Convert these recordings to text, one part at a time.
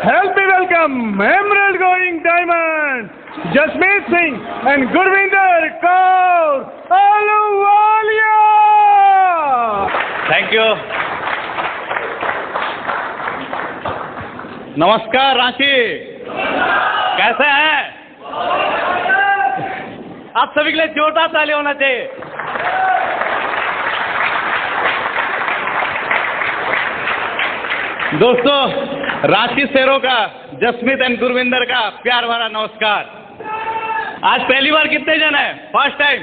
Help me welcome Emerald Going Diamond, Jasmeet Singh and Gurvinder Kaur Ahluwalia. Thank you. नमस्कार रांची, कैसे हैं आप? सभी के लिए जोरदार ताली होना चाहिए। दोस्तों, रांची शेरों का, जसमीत एंड गुरविंदर का प्यार भरा नमस्कार। आज पहली बार कितने जन है? First time.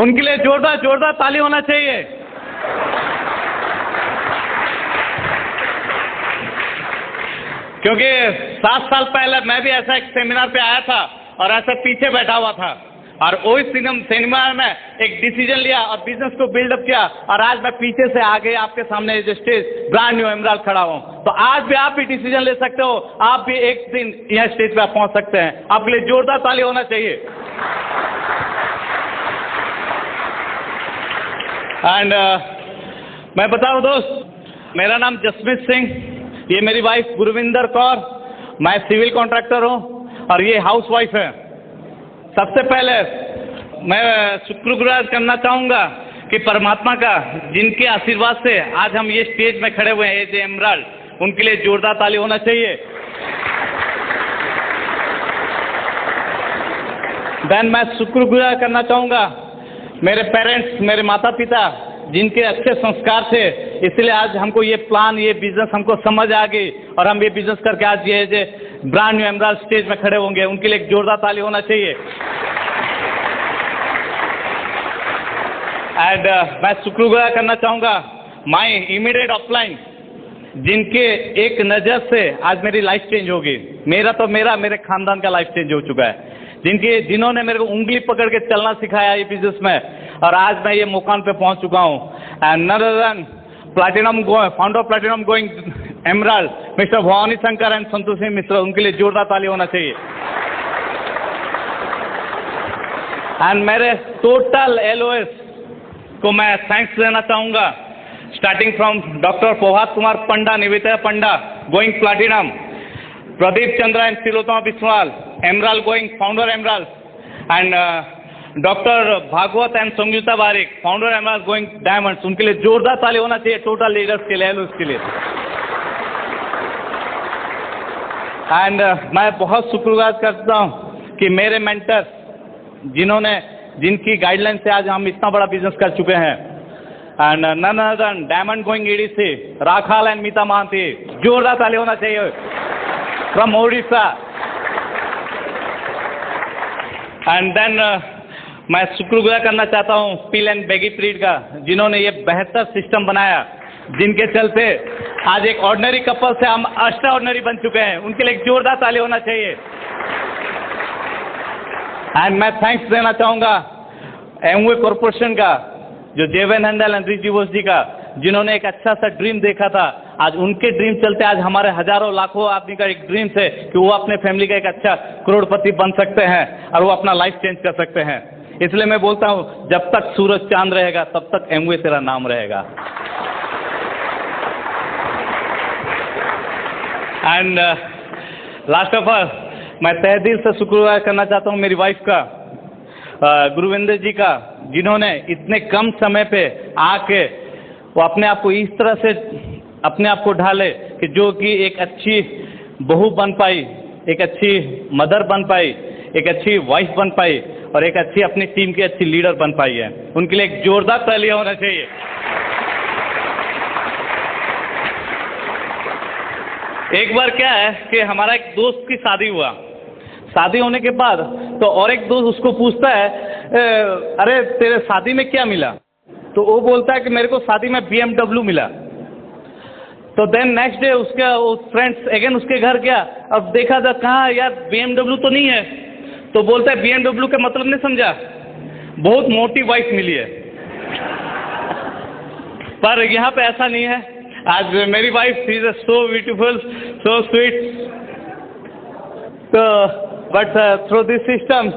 उनके लिए जोरदार ताली होना चाहिए। क्योंकि 7 साल पहले मैं भी ऐसा एक सेमिनार पे आया था और ऐसा पीछे बैठा हुआ था और वही सेमिनार में एक डिसीजन लिया और बिजनेस को बिल्डअप किया और आज मैं पीछे से आगे आपके सामने जो स्टेज ब्रांड न्यू एमराल्ड खड़ा हूँ। तो आज भी आप भी डिसीजन ले सकते हो, आप भी एक दिन यह स्टेज पे आप पहुंच सकते हैं। आपके लिए जोरदार ताली होना चाहिए। एंड मैं बताऊं दोस्त, मेरा नाम जसमीत सिंह, ये मेरी वाइफ गुरविंदर कौर, मैं सिविल कॉन्ट्रैक्टर हूँ और ये हाउस वाइफ है। सबसे पहले मैं शुक्रगुजार करना चाहूँगा कि परमात्मा का, जिनके आशीर्वाद से आज हम ये स्टेज में खड़े हुए हैं एज एमराल्ड, उनके लिए जोरदार ताली होना चाहिए। देन मैं शुक्रगुजार करना चाहूँगा मेरे पेरेंट्स, मेरे माता पिता, जिनके अच्छे संस्कार थे, इसलिए आज हमको ये प्लान, ये बिजनेस हमको समझ आ गई और हम ये बिजनेस करके आज ये ब्रांड न्यू एमराल्ड स्टेज में खड़े होंगे। उनके लिए एक जोरदार ताली होना चाहिए। एंड मैं शुक्रगुजार करना चाहूँगा माय इमीडिएट ऑफलाइन, जिनके एक नज़र से आज मेरी लाइफ चेंज हो गई। मेरे खानदान का लाइफ चेंज हो चुका है। जिन्होंने मेरे को उंगली पकड़ के चलना सिखाया ये बिजनेस में, और आज मैं ये मुकाम पे पहुंच चुका हूँ। And none other than founder of platinum going emerald, mister Bhavani Shankar and Santoshi Mishra, उनके लिए जोरदार ताली होना चाहिए। एंड मेरे टोटल LOS को मैं थैंक्स देना चाहूँगा, starting from doctor Prabhat Kumar Panda, Nivedita Panda going platinum, Pradeep Chandra and Tilottama Biswal emerald going founder emerald, and doctor Bhagwat and Sangeeta Barik founder emerald going diamonds, उनके लिए जोरदार ताली होना चाहिए टोटल लीडर्स के लिए, उसके लिए। एंड मैं बहुत शुक्रगुजार करता हूँ कि मेरे मेंटर्स, जिनकी गाइडलाइन से आज हम इतना बड़ा बिजनेस कर चुके हैं। And none other than diamond going EDC Rakhal and Mita Mahanti, जोरदार ताली होना चाहिए फ्रॉम ओडिशा। एंड देन मैं शुक्रगुजार करना चाहता हूँ पील एंड बेगी प्रीड का, जिन्होंने ये बेहतर सिस्टम बनाया, जिनके चलते आज एक ऑर्डिनरी कपल से हम एक्स्ट्रा ऑर्डिनरी बन चुके हैं। उनके लिए एक जोरदार ताली होना चाहिए। एंड मैं थैंक्स देना चाहूँगा एमवे कॉरपोरेशन का, जो जेवन हैंडल एंड रिजी बोस जी का, जिन्होंने एक अच्छा सा ड्रीम देखा था। आज उनके ड्रीम चलते आज हमारे हजारों लाखों आदमी का एक ड्रीम है कि वो अपने फैमिली का एक अच्छा करोड़पति बन सकते हैं और वो अपना लाइफ चेंज कर सकते हैं। इसलिए मैं बोलता हूँ, जब तक सूरज चांद रहेगा तब तक एमवे तेरा नाम रहेगा। एंड लास्ट ऑफ ऑल, मैं तहे दिल से शुक्रगुजार करना चाहता हूँ मेरी वाइफ का, गुरविंदर जी का, जिन्होंने इतने कम समय पे आके वो अपने आप को इस तरह से अपने आप को ढाले कि जो कि एक अच्छी बहू बन पाई, एक अच्छी मदर बन पाई, एक अच्छी वाइफ बन पाई और एक अच्छी अपनी टीम की अच्छी लीडर बन पाई है। उनके लिए एक जोरदार ताली होना चाहिए। एक बार क्या है कि हमारा एक दोस्त की शादी हुआ। शादी होने के बाद तो और एक दोस्त उसको पूछता है, अरे तेरे शादी में क्या मिला? तो वो बोलता है कि मेरे को शादी में BMW मिला। तो देन नेक्स्ट डे उसका फ्रेंड्स अगेन उसके घर गया, अब देखा था कहाँ यार BMW तो नहीं है। तो बोलता है BMW का मतलब नहीं समझा, बहुत मोटी वाइफ मिली है। पर यहाँ पे ऐसा नहीं है। आज मेरी wife is so beautiful, so sweet, तो बट थ्रू दिस सिस्टम।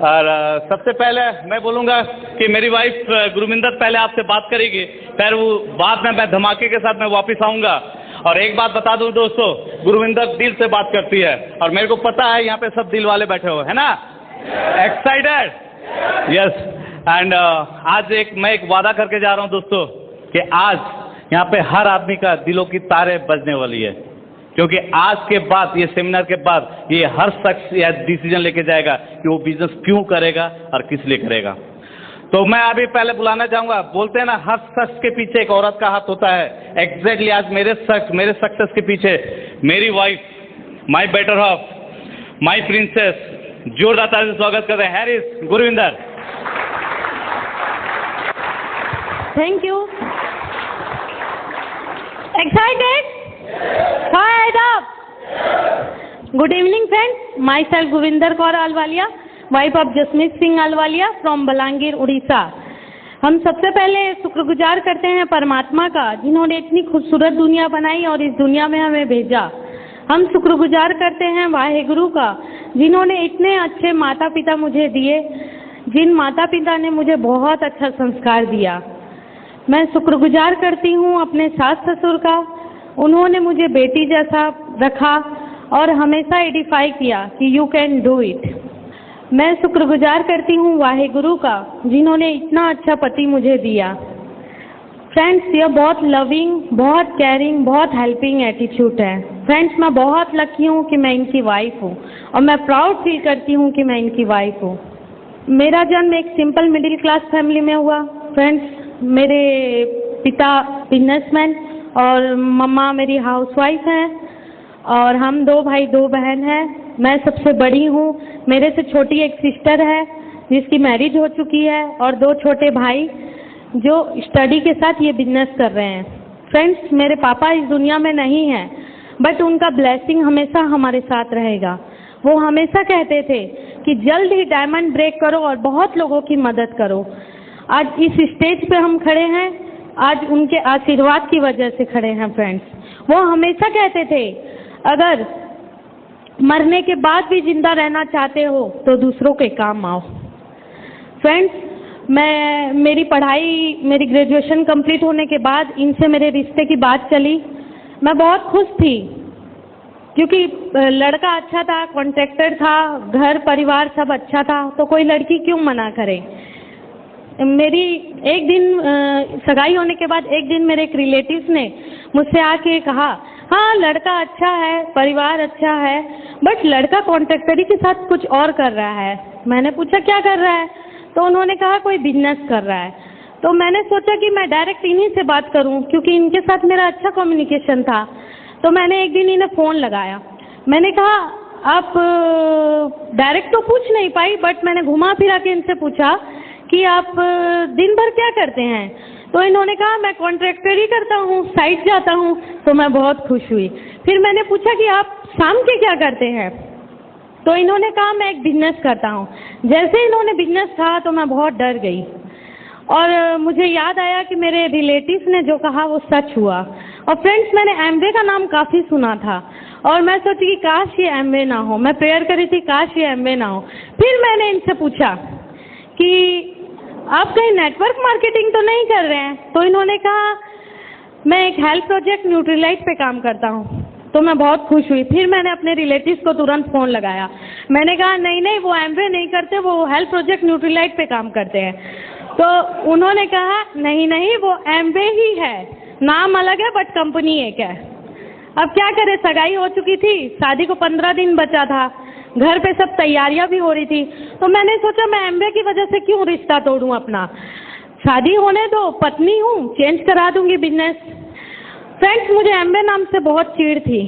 और सबसे पहले मैं बोलूँगा कि मेरी वाइफ गुरविंदर पहले आपसे बात करेगी, फिर वो बाद में मैं धमाके के साथ मैं वापस आऊँगा और एक बात बता दूं दोस्तों, गुरविंदर दिल से बात करती है और मेरे को पता है यहाँ पे सब दिल वाले बैठे हुए है ना, एक्साइटेड, यस। एंड आज मैं एक वादा करके जा रहा हूँ दोस्तों कि आज यहाँ पे हर आदमी का दिलों की तारें बजने वाली है, क्योंकि आज के बाद, ये सेमिनार के बाद, ये हर शख्स यह डिसीजन लेके जाएगा कि वो बिजनेस क्यों करेगा और किस लिए करेगा। तो मैं अभी पहले बुलाना चाहूंगा, बोलते हैं ना हर शख्स के पीछे एक औरत का हाथ होता है, एग्जैक्टली आज मेरे सक्सेस के पीछे मेरी wife, my better half, my princess, जोरदार ताली से स्वागत कर रहे हैं Harris Gurvinder. Thank you. Excited? Fired up! Good evening friends, myself Guvinder Kaur Alwalia, wife of Jasmeet Singh Alwalia from Balangir, Orissa. हम सबसे पहले शुक्रगुजार करते हैं परमात्मा का, जिन्होंने इतनी खूबसूरत दुनिया बनाई और इस दुनिया में हमें भेजा। हम शुक्रगुजार करते हैं वाहेगुरु का, जिन्होंने इतने अच्छे माता पिता मुझे दिए, जिन माता पिता ने मुझे बहुत अच्छा संस्कार दिया। मैं शुक्रगुजार करती हूँ अपने सास ससुर का, उन्होंने मुझे बेटी जैसा रखा और हमेशा एडिफाई किया कि यू कैन डू इट। मैं शुक्रगुजार करती हूँ वाहेगुरु का, जिन्होंने इतना अच्छा पति मुझे दिया। फ्रेंड्स, यह बहुत लविंग, बहुत केयरिंग, बहुत हेल्पिंग एटीट्यूड है। फ्रेंड्स, मैं बहुत लकी हूँ कि मैं इनकी वाइफ हूँ और मैं प्राउड फील करती हूँ कि मैं इनकी वाइफ हूँ। मेरा जन्म एक सिंपल मिडिल क्लास फैमिली में हुआ। फ्रेंड्स, मेरे पिता बिजनेसमैन और मम्मा मेरी हाउसवाइफ हैं और हम 2 भाई 2 बहन हैं। मैं सबसे बड़ी हूँ। मेरे से छोटी एक सिस्टर है जिसकी मैरिज हो चुकी है और 2 छोटे भाई जो स्टडी के साथ ये बिजनेस कर रहे हैं। फ्रेंड्स, मेरे पापा इस दुनिया में नहीं हैं, बट उनका ब्लेसिंग हमेशा हमारे साथ रहेगा। वो हमेशा कहते थे कि जल्द ही डायमंड ब्रेक करो और बहुत लोगों की मदद करो। आज इस स्टेज पे हम खड़े हैं, आज उनके आशीर्वाद की वजह से खड़े हैं। फ्रेंड्स, वो हमेशा कहते थे अगर मरने के बाद भी जिंदा रहना चाहते हो तो दूसरों के काम आओ। फ्रेंड्स, मेरी पढ़ाई, मेरी ग्रेजुएशन कंप्लीट होने के बाद इनसे मेरे रिश्ते की बात चली। मैं बहुत खुश थी क्योंकि लड़का अच्छा था, कॉन्ट्रैक्टर था, घर परिवार सब अच्छा था, तो कोई लड़की क्यों मना करे। मेरी एक दिन सगाई होने के बाद एक दिन मेरे एक रिलेटिव्स ने मुझसे आके कहा, हाँ लड़का अच्छा है, परिवार अच्छा है, बट लड़का कॉन्ट्रैक्टरी के साथ कुछ और कर रहा है। मैंने पूछा क्या कर रहा है, तो उन्होंने कहा कोई बिजनेस कर रहा है। तो मैंने सोचा कि मैं डायरेक्ट इन्हीं से बात करूं, क्योंकि इनके साथ मेरा अच्छा कम्युनिकेशन था। तो मैंने एक दिन इन्हें फ़ोन लगाया। मैंने कहा आप डायरेक्ट तो पूछ नहीं पाई, बट मैंने घुमा फिरा के इनसे पूछा कि आप दिन भर क्या करते हैं। तो इन्होंने कहा मैं कॉन्ट्रैक्टरी करता हूँ, साइट जाता हूँ। तो मैं बहुत खुश हुई। फिर मैंने पूछा कि आप शाम के क्या करते हैं, तो इन्होंने कहा मैं एक बिजनेस करता हूँ। जैसे इन्होंने बिजनेस कहा तो मैं बहुत डर गई और मुझे याद आया कि मेरे रिलेटिव्स ने जो कहा वो सच हुआ। और फ्रेंड्स, मैंने एमवे का नाम काफ़ी सुना था और मैं सोची कि काश ये एमवे ना हो। मैं प्रेयर करी थी काश ये एमवे ना हो। फिर मैंने इनसे पूछा कि आप कहीं नेटवर्क मार्केटिंग तो नहीं कर रहे हैं, तो इन्होंने कहा मैं एक हेल्थ प्रोजेक्ट न्यूट्रीलाइट पे काम करता हूँ। तो मैं बहुत खुश हुई। फिर मैंने अपने रिलेटिव्स को तुरंत फ़ोन लगाया। मैंने कहा नहीं वो एमवे नहीं करते, वो हेल्थ प्रोजेक्ट न्यूट्रीलाइट पे काम करते हैं। तो उन्होंने कहा नहीं वो एमवे ही है, नाम अलग है बट कंपनी एक है। अब क्या करें, सगाई हो चुकी थी, शादी को 15 दिन बचा था, घर पे सब तैयारियां भी हो रही थी। तो मैंने सोचा मैं एमवे की वजह से क्यों रिश्ता तोड़ूं अपना, शादी होने दो, पत्नी हूँ, चेंज करा दूंगी बिजनेस। फ्रेंड्स, मुझे एमवे नाम से बहुत चिढ़ थी।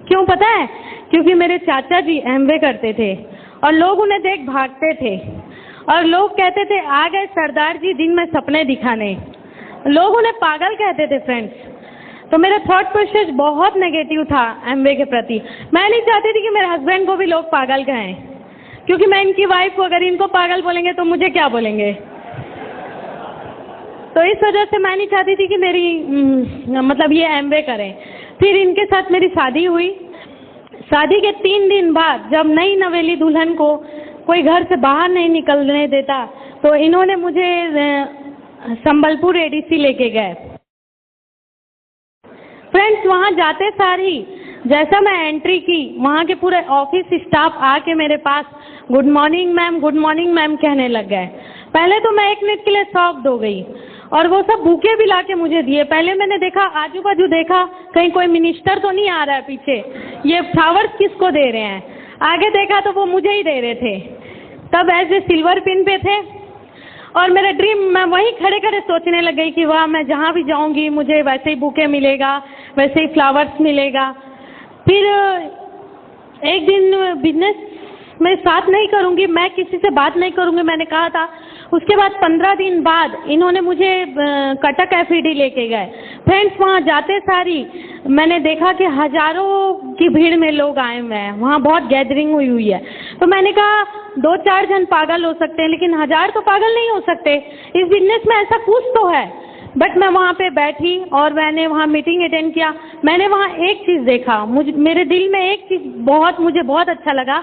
क्यों पता है? क्योंकि मेरे चाचा जी एमवे करते थे और लोग उन्हें देख भागते थे और लोग कहते थे आ गए सरदार जी दिन में सपने दिखाने। लोग उन्हें पागल कहते थे। फ्रेंड्स, तो मेरा थॉट प्रोसेस बहुत नेगेटिव था एमवे के प्रति। मैं नहीं चाहती थी कि मेरे हस्बैंड को भी लोग पागल कहें, क्योंकि मैं इनकी वाइफ को अगर इनको पागल बोलेंगे तो मुझे क्या बोलेंगे। तो इस वजह से मैं नहीं चाहती थी कि मेरी मतलब ये एमवे करें। फिर इनके साथ मेरी शादी हुई। शादी के 3 दिन बाद जब नई नवेली दुल्हन को कोई घर से बाहर नहीं निकलने देता, तो इन्होंने मुझे संबलपुर एडीसी लेके गए। फ्रेंड्स वहाँ जाते सार ही जैसा मैं एंट्री की, वहाँ के पूरे ऑफिस स्टाफ आके मेरे पास गुड मॉर्निंग मैम कहने लग गए। पहले तो मैं 1 मिनट के लिए शॉक्ड हो गई और वो सब बुके भी ला के मुझे दिए। पहले मैंने देखा, आजू बाजू देखा, कहीं कोई मिनिस्टर तो नहीं आ रहा है पीछे, ये फ्लावर्स किसको दे रहे हैं। आगे देखा तो वो मुझे ही दे रहे थे। तब ऐसे सिल्वर पिन पे थे और मेरा ड्रीम, मैं वहीं खड़े खड़े सोचने लग गई कि वाह, मैं जहाँ भी जाऊँगी मुझे वैसे ही बुके मिलेगा, वैसे ही फ्लावर्स मिलेगा। फिर एक दिन बिजनेस में साथ नहीं करूँगी, मैं किसी से बात नहीं करूँगी मैंने कहा था। उसके बाद 15 दिन बाद इन्होंने मुझे कटक एफईडी लेके गए। फ्रेंड्स वहाँ जाते सारी मैंने देखा कि हजारों की भीड़ में लोग आए हुए हैं, वहाँ बहुत गैदरिंग हुई है। तो मैंने कहा 2-4 जन पागल हो सकते हैं लेकिन 1000 तो पागल नहीं हो सकते, इस बिजनेस में ऐसा कुछ तो है। बट मैं वहाँ पे बैठी और मैंने वहाँ मीटिंग अटेंड किया। मैंने वहाँ एक चीज़ देखा, मेरे दिल में एक चीज़ मुझे बहुत अच्छा लगा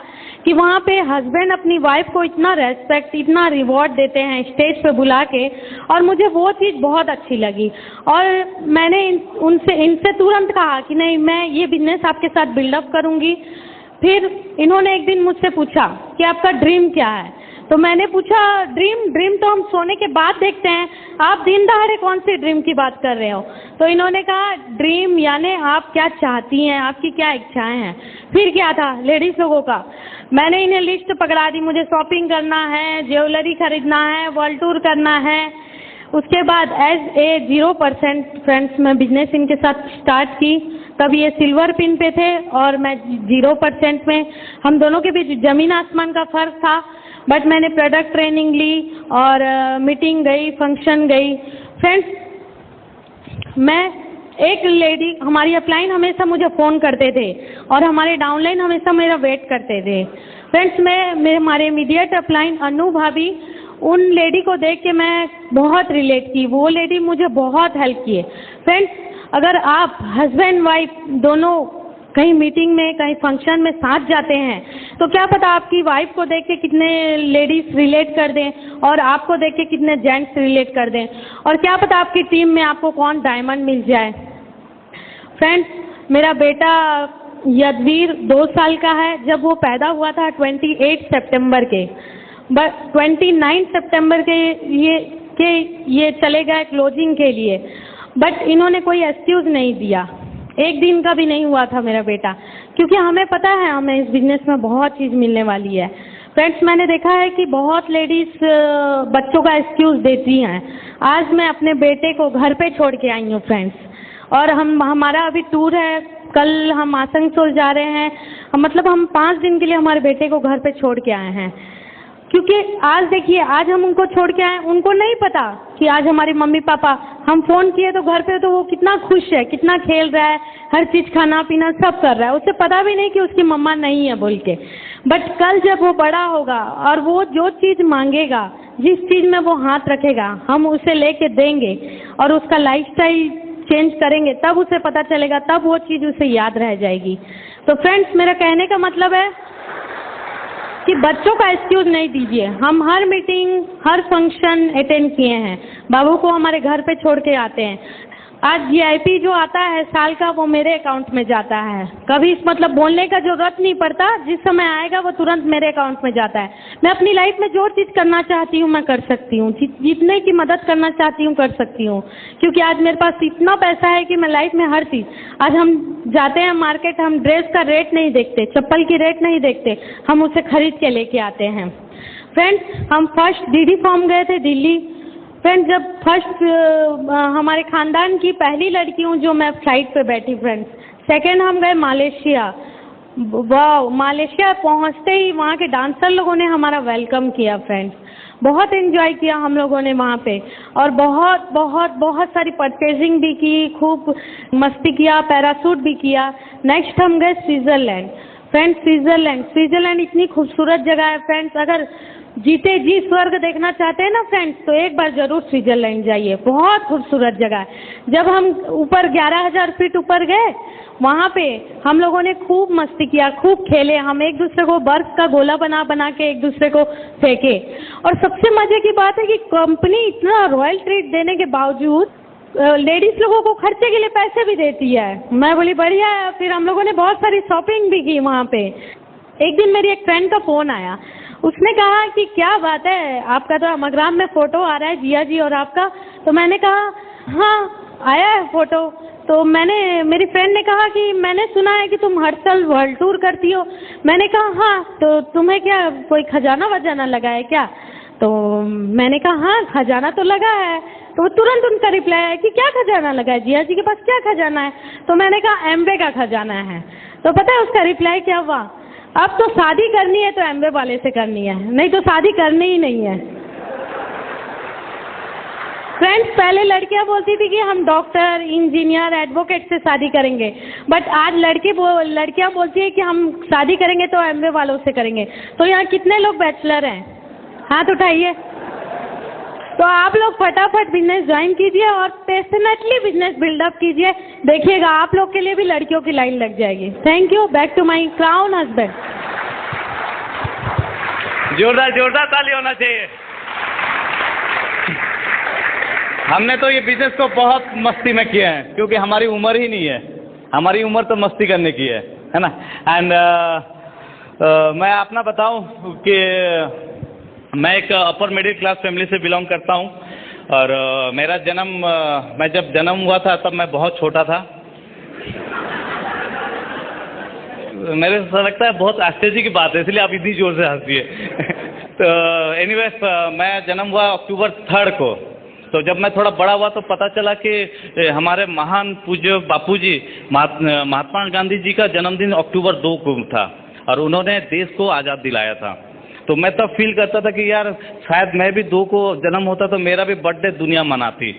कि वहाँ पे हस्बैंड अपनी वाइफ को इतना रेस्पेक्ट, इतना रिवॉर्ड देते हैं स्टेज पे बुला के, और मुझे वो चीज़ बहुत अच्छी लगी। और मैंने इनसे तुरंत कहा कि नहीं, मैं ये बिजनेस आपके साथ बिल्डअप करूँगी। फिर इन्होंने एक दिन मुझसे पूछा कि आपका ड्रीम क्या है। तो मैंने पूछा ड्रीम तो हम सोने के बाद देखते हैं, आप दिन दहाड़े कौन से ड्रीम की बात कर रहे हो। तो इन्होंने कहा ड्रीम यानी आप क्या चाहती हैं, आपकी क्या इच्छाएं हैं। फिर क्या था, लेडीज़ लोगों का। मैंने इन्हें लिस्ट पकड़ा दी, मुझे शॉपिंग करना है, ज्वेलरी खरीदना है, वर्ल्ड टूर करना है। उसके बाद एज ए 0% फ्रेंड्स मैं बिजनेस इनके साथ स्टार्ट की। तब ये सिल्वर पिन पे थे और मैं 0% में, हम दोनों के बीच ज़मीन आसमान का फ़र्क था। बट मैंने प्रोडक्ट ट्रेनिंग ली और मीटिंग गई, फंक्शन गई। फ्रेंड्स मैं एक लेडी, हमारी अपलाइन हमेशा मुझे फ़ोन करते थे और हमारे डाउनलाइन हमेशा मेरा वेट करते थे। फ्रेंड्स हमारे इमीडिएट अपलाइन अनु भाभी, उन लेडी को देख के मैं बहुत रिलेट की, वो लेडी मुझे बहुत हेल्प किए। फ्रेंड्स अगर आप हस्बैंड वाइफ दोनों कहीं मीटिंग में, कहीं फंक्शन में साथ जाते हैं तो क्या पता आपकी वाइफ को देख के कितने लेडीज़ रिलेट कर दें और आपको देख के कितने जेंट्स रिलेट कर दें, और क्या पता आपकी टीम में आपको कौन डायमंड मिल जाए। फ्रेंड्स मेरा बेटा यदवीर 2 साल का है। जब वो पैदा हुआ था 28 सितंबर के, बट 29 सितंबर के ये चले गए क्लोजिंग के लिए। बट इन्होंने कोई एक्सक्यूज़ नहीं दिया, एक दिन का भी नहीं हुआ था मेरा बेटा, क्योंकि हमें पता है हमें इस बिजनेस में बहुत चीज़ मिलने वाली है। फ्रेंड्स मैंने देखा है कि बहुत लेडीज़ बच्चों का एक्सक्यूज़ देती हैं। आज मैं अपने बेटे को घर पे छोड़ के आई हूँ फ्रेंड्स, और हमारा अभी टूर है, कल हम आसनसोल जा रहे हैं। मतलब हम 5 दिन के लिए हमारे बेटे को घर पे छोड़ के आए हैं, क्योंकि आज देखिए, आज हम उनको छोड़ के आए, उनको नहीं पता कि आज हमारे मम्मी पापा, हम फ़ोन किए तो घर पे तो वो कितना खुश है, कितना खेल रहा है, हर चीज़ खाना पीना सब कर रहा है, उसे पता भी नहीं कि उसकी मम्मा नहीं है बोल के। बट कल जब वो बड़ा होगा और वो जो चीज़ मांगेगा, जिस चीज़ में वो हाथ रखेगा, हम उसे लेके देंगे और उसका लाइफस्टाइल चेंज करेंगे, तब उसे पता चलेगा, तब वो चीज़ उसे याद रह जाएगी। तो फ्रेंड्स मेरा कहने का मतलब है कि बच्चों का एक्सक्यूज़ नहीं दीजिए। हम हर मीटिंग, हर फंक्शन अटेंड किए हैं, बाबू को हमारे घर पे छोड़ के आते हैं। आज GIP जो आता है साल का, वो मेरे अकाउंट में जाता है। कभी मतलब बोलने का जरूरत नहीं पड़ता, जिस समय आएगा वो तुरंत मेरे अकाउंट में जाता है। मैं अपनी लाइफ में जो चीज़ करना चाहती हूँ मैं कर सकती हूँ, जितने की मदद करना चाहती हूँ कर सकती हूँ, क्योंकि आज मेरे पास इतना पैसा है कि मैं लाइफ में हर चीज़, आज हम जाते हैं मार्केट, हम ड्रेस का रेट नहीं देखते, चप्पल की रेट नहीं देखते, हम उसे खरीद के लेके आते हैं। फ्रेंड्स हम फर्स्ट DD फॉर्म गए थे दिल्ली। फ्रेंड्स जब फर्स्ट हमारे ख़ानदान की पहली लड़की हूँ जो मैं फ्लाइट पे बैठी। फ्रेंड्स सेकंड हम गए मलेशिया। वाह, मलेशिया पहुँचते ही वहाँ के डांसर लोगों ने हमारा वेलकम किया। फ्रेंड्स बहुत एंजॉय किया हम लोगों ने वहाँ पे, और बहुत बहुत बहुत सारी परचेजिंग भी की, खूब मस्ती किया, पैरासूट भी किया। नेक्स्ट हम गए स्विट्ज़रलैंड। फ्रेंड्स स्विट्ज़रलैंड इतनी खूबसूरत जगह है। फ्रेंड्स अगर जीते जी स्वर्ग देखना चाहते हैं ना फ्रेंड्स, तो एक बार जरूर स्विट्ज़रलैंड जाइए, बहुत खूबसूरत जगह है। जब हम ऊपर 11,000 फीट ऊपर गए, वहाँ पे हम लोगों ने खूब मस्ती किया, खूब खेले, हम एक दूसरे को बर्फ का गोला बना बना के एक दूसरे को फेंके। और सबसे मजे की बात है कि कंपनी इतना रॉयल ट्रीट देने के बावजूद लेडीज लोगों को खर्चे के लिए पैसे भी देती है। मैं बोली बढ़िया है। फिर हम लोगों ने बहुत सारी शॉपिंग भी की वहाँ पे। एक दिन मेरी एक फ्रेंड का फ़ोन आया, उसने कहा कि क्या बात है, आपका तो अमग्राम में फ़ोटो आ रहा है जिया जी और आपका। तो मैंने कहा हाँ आया है फ़ोटो। तो मेरी फ्रेंड ने कहा कि मैंने सुना है कि तुम हर साल वर्ल्ड टूर करती हो। मैंने कहा हाँ, तो तुम्हें क्या कोई खजाना वजाना लगा है क्या? तो मैंने कहा हाँ खजाना तो लगा है। तो तुरंत उनका रिप्लाई आया कि क्या खजाना लगा है, जिया जी के पास क्या खजाना है? तो मैंने कहा एमवे का खजाना है। तो पता है उसका रिप्लाई क्या हुआ? अब तो शादी करनी है तो एमवे वाले से करनी है, नहीं तो शादी करनी ही नहीं है। फ्रेंड्स, पहले लड़कियां बोलती थी कि हम डॉक्टर, इंजीनियर, एडवोकेट से शादी करेंगे, बट आज लड़कियां बोलती है कि हम शादी करेंगे तो एमवे वालों से करेंगे। तो यहाँ कितने लोग बैचलर हैं? हाथ उठाइए। तो आप लोग फटाफट बिजनेस ज्वाइन कीजिए और पैशनेटली बिजनेस बिल्डअप कीजिए। देखिएगा आप लोग के लिए भी लड़कियों की लाइन लग जाएगी। Thank you. Back to my crown husband. जोरदार ताली होना चाहिए। हमने तो ये बिजनेस को बहुत मस्ती में किया है, क्योंकि हमारी उम्र ही नहीं है। हमारी उम्र तो मस्ती करने की है ना। एंड मैं अपना बताऊं कि मैं एक अपर मिडिल क्लास फैमिली से बिलोंग करता हूं और मेरा जन्म, मैं जब जन्म हुआ था तब मैं बहुत छोटा था। मेरे को लगता है बहुत आश्चर्य की बात है, इसलिए आप इतनी जोर से हंसिए। तो एनीवेज, मैं जन्म हुआ अक्टूबर 3 को। तो जब मैं थोड़ा बड़ा हुआ तो पता चला कि हमारे महान पूज्य बापूजी महात्मा गांधी जी का जन्मदिन अक्टूबर 2 को था और उन्होंने देश को आज़ाद दिलाया था। तो मैं तब फील करता था कि यार शायद मैं भी 2 को जन्म होता तो मेरा भी बर्थडे दुनिया मनाती।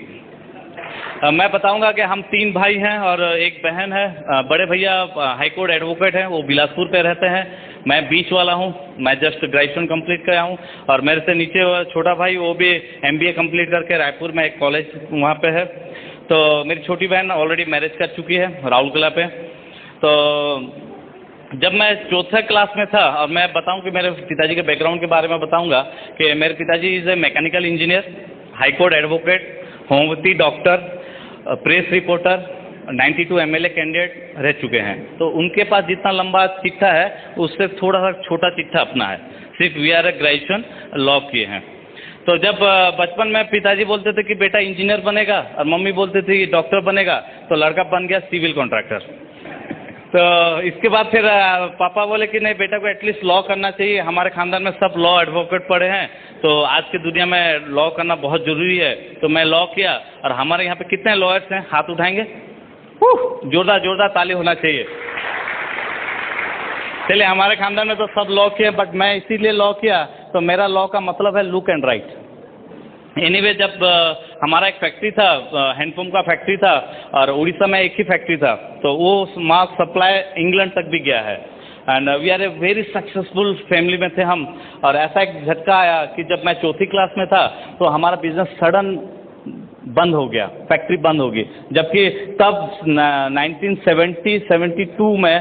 मैं बताऊंगा कि हम 3 भाई हैं और एक बहन है। बड़े भैया हाई कोर्ट एडवोकेट हैं, वो बिलासपुर पे रहते हैं। मैं बीच वाला हूँ, मैं जस्ट ग्रेजुएशन कंप्लीट किया हूँ। और मेरे से नीचे छोटा भाई, वो भी MBA कंप्लीट करके रायपुर में एक कॉलेज वहाँ पे है। तो मेरी छोटी बहन ऑलरेडी मैरिज कर चुकी है राउरकेला पे। तो जब मैं 4th क्लास में था, और मैं बताऊं कि मेरे पिताजी के बैकग्राउंड के बारे में बताऊंगा कि मेरे पिताजी is a mechanical engineer, high court advocate, homeopathy doctor, press reporter, 92 MLA candidate रह चुके हैं। तो उनके पास जितना लंबा चिट्ठा है उससे थोड़ा सा छोटा चिट्ठा अपना है, सिर्फ VR ग्रेजुएशन लॉ किए हैं। तो जब बचपन में पिताजी बोलते थे कि बेटा इंजीनियर बनेगा और मम्मी बोलती थी डॉक्टर बनेगा, तो लड़का बन गया सिविल कॉन्ट्रैक्टर। तो इसके बाद फिर पापा बोले कि नहीं बेटा को एटलीस्ट लॉ करना चाहिए, हमारे खानदान में सब लॉ एडवोकेट पढ़े हैं, तो आज की दुनिया में लॉ करना बहुत ज़रूरी है। तो मैं लॉ किया। और हमारे यहाँ पे कितने लॉयर्स हैं, हाथ उठाएंगे? जोरदार ताली होना चाहिए। चलिए, हमारे खानदान में तो सब लॉ किए, बट मैं इसीलिए लॉ किया, तो मेरा लॉ का मतलब है लुक एंड राइट। एनीवे, जब हमारा एक फैक्ट्री था, हैंडपम्प का फैक्ट्री था, और उड़ीसा में एक ही फैक्ट्री था, तो वो माल सप्लाई इंग्लैंड तक भी गया है। And we are a very successful family में थे हम। और ऐसा एक झटका आया कि जब मैं 4th क्लास में था तो हमारा बिजनेस सडन बंद हो गया, फैक्ट्री बंद हो गई। जबकि तब 1972 में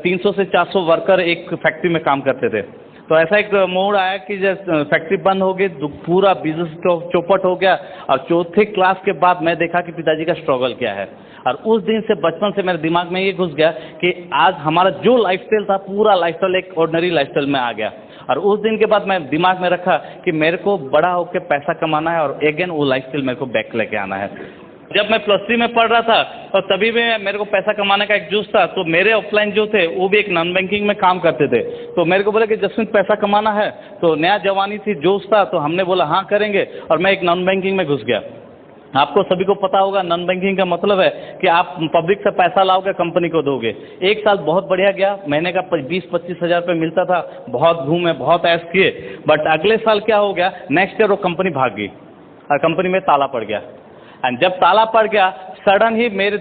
300 से 400 वर्कर एक फैक्ट्री में काम करते थे। तो ऐसा एक मोड़ आया कि जब फैक्ट्री बंद हो गई, पूरा बिजनेस चौपट हो गया। और 4th क्लास के बाद मैं देखा कि पिताजी का स्ट्रगल क्या है। और उस दिन से, बचपन से मेरे दिमाग में ये घुस गया कि आज हमारा जो लाइफस्टाइल था, पूरा लाइफस्टाइल एक ऑर्डिनरी लाइफस्टाइल में आ गया। और उस दिन के बाद मैं दिमाग में रखा कि मेरे को बड़ा होकर पैसा कमाना है और अगेन वो लाइफस्टाइल मेरे को बैक लेके आना है। जब मैं +3 में पढ़ रहा था और तभी भी मेरे को पैसा कमाने का एक जोश था, तो मेरे ऑफलाइन जो थे वो भी एक नॉन बैंकिंग में काम करते थे। तो मेरे को बोला कि जसमीत पैसा कमाना है, तो नया जवानी थी, जोश था, तो हमने बोला हाँ करेंगे। और मैं एक नॉन बैंकिंग में घुस गया। आपको सभी को पता होगा नॉन बैंकिंग का मतलब है कि आप पब्लिक से पैसा लाओगे, कंपनी को दोगे। 1 साल बहुत बढ़िया गया, महीने का 20-25 हज़ार रुपये मिलता था, बहुत घूमे, बहुत ऐश किए। बट अगले साल क्या हो गया, नेक्स्ट ईयर वो कंपनी भाग गई और कंपनी में ताला पड़ गया। एंड जब ताला पड़ गया, सडन ही मेरे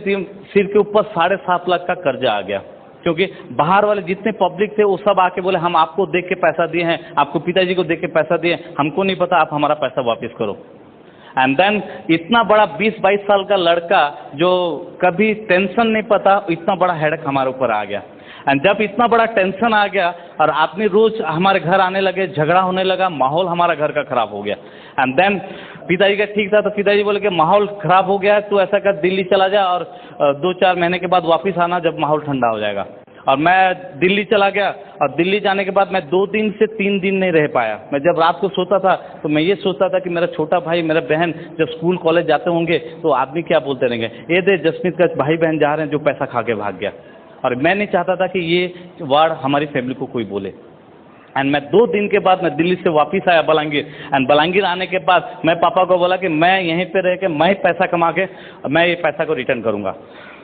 सिर के ऊपर 7.5 लाख का कर्जा आ गया। क्योंकि बाहर वाले जितने पब्लिक थे वो सब आके बोले हम आपको देख के पैसा दिए हैं, आपको पिताजी को देख के पैसा दिए, हमको नहीं पता, आप हमारा पैसा वापस करो। एंड देन इतना बड़ा 20-22 साल का लड़का जो कभी टेंशन नहीं पता, इतना बड़ा हेडेक हमारे ऊपर आ गया। एंड जब इतना बड़ा टेंशन आ गया और आदमी रोज हमारे घर आने लगे, झगड़ा होने लगा, माहौल हमारा घर का खराब हो गया। एंड देन पिताजी का ठीक था, तो पिताजी बोले कि माहौल ख़राब हो गया है, तो ऐसा कर दिल्ली चला जा और 2-4 महीने के बाद वापस आना जब माहौल ठंडा हो जाएगा। और मैं दिल्ली चला गया, और दिल्ली जाने के बाद मैं 2 दिन से 3 दिन नहीं रह पाया। मैं जब रात को सोता था तो मैं ये सोचता था कि मेरा छोटा भाई, मेरा बहन जब स्कूल कॉलेज जाते होंगे तो आदमी क्या बोलते रहेंगे, ये दे जसमीत का भाई बहन जा रहे हैं जो पैसा खा के भाग गया। और मैं नहीं चाहता था कि ये वर्ड हमारी फैमिली को कोई बोले। एंड मैं 2 दिन के बाद मैं दिल्ली से वापस आया बलांगीर। एंड बलांगीर आने के बाद मैं पापा को बोला कि मैं यहीं पे रह के मैं ही पैसा कमा के मैं ये पैसा को रिटर्न करूँगा।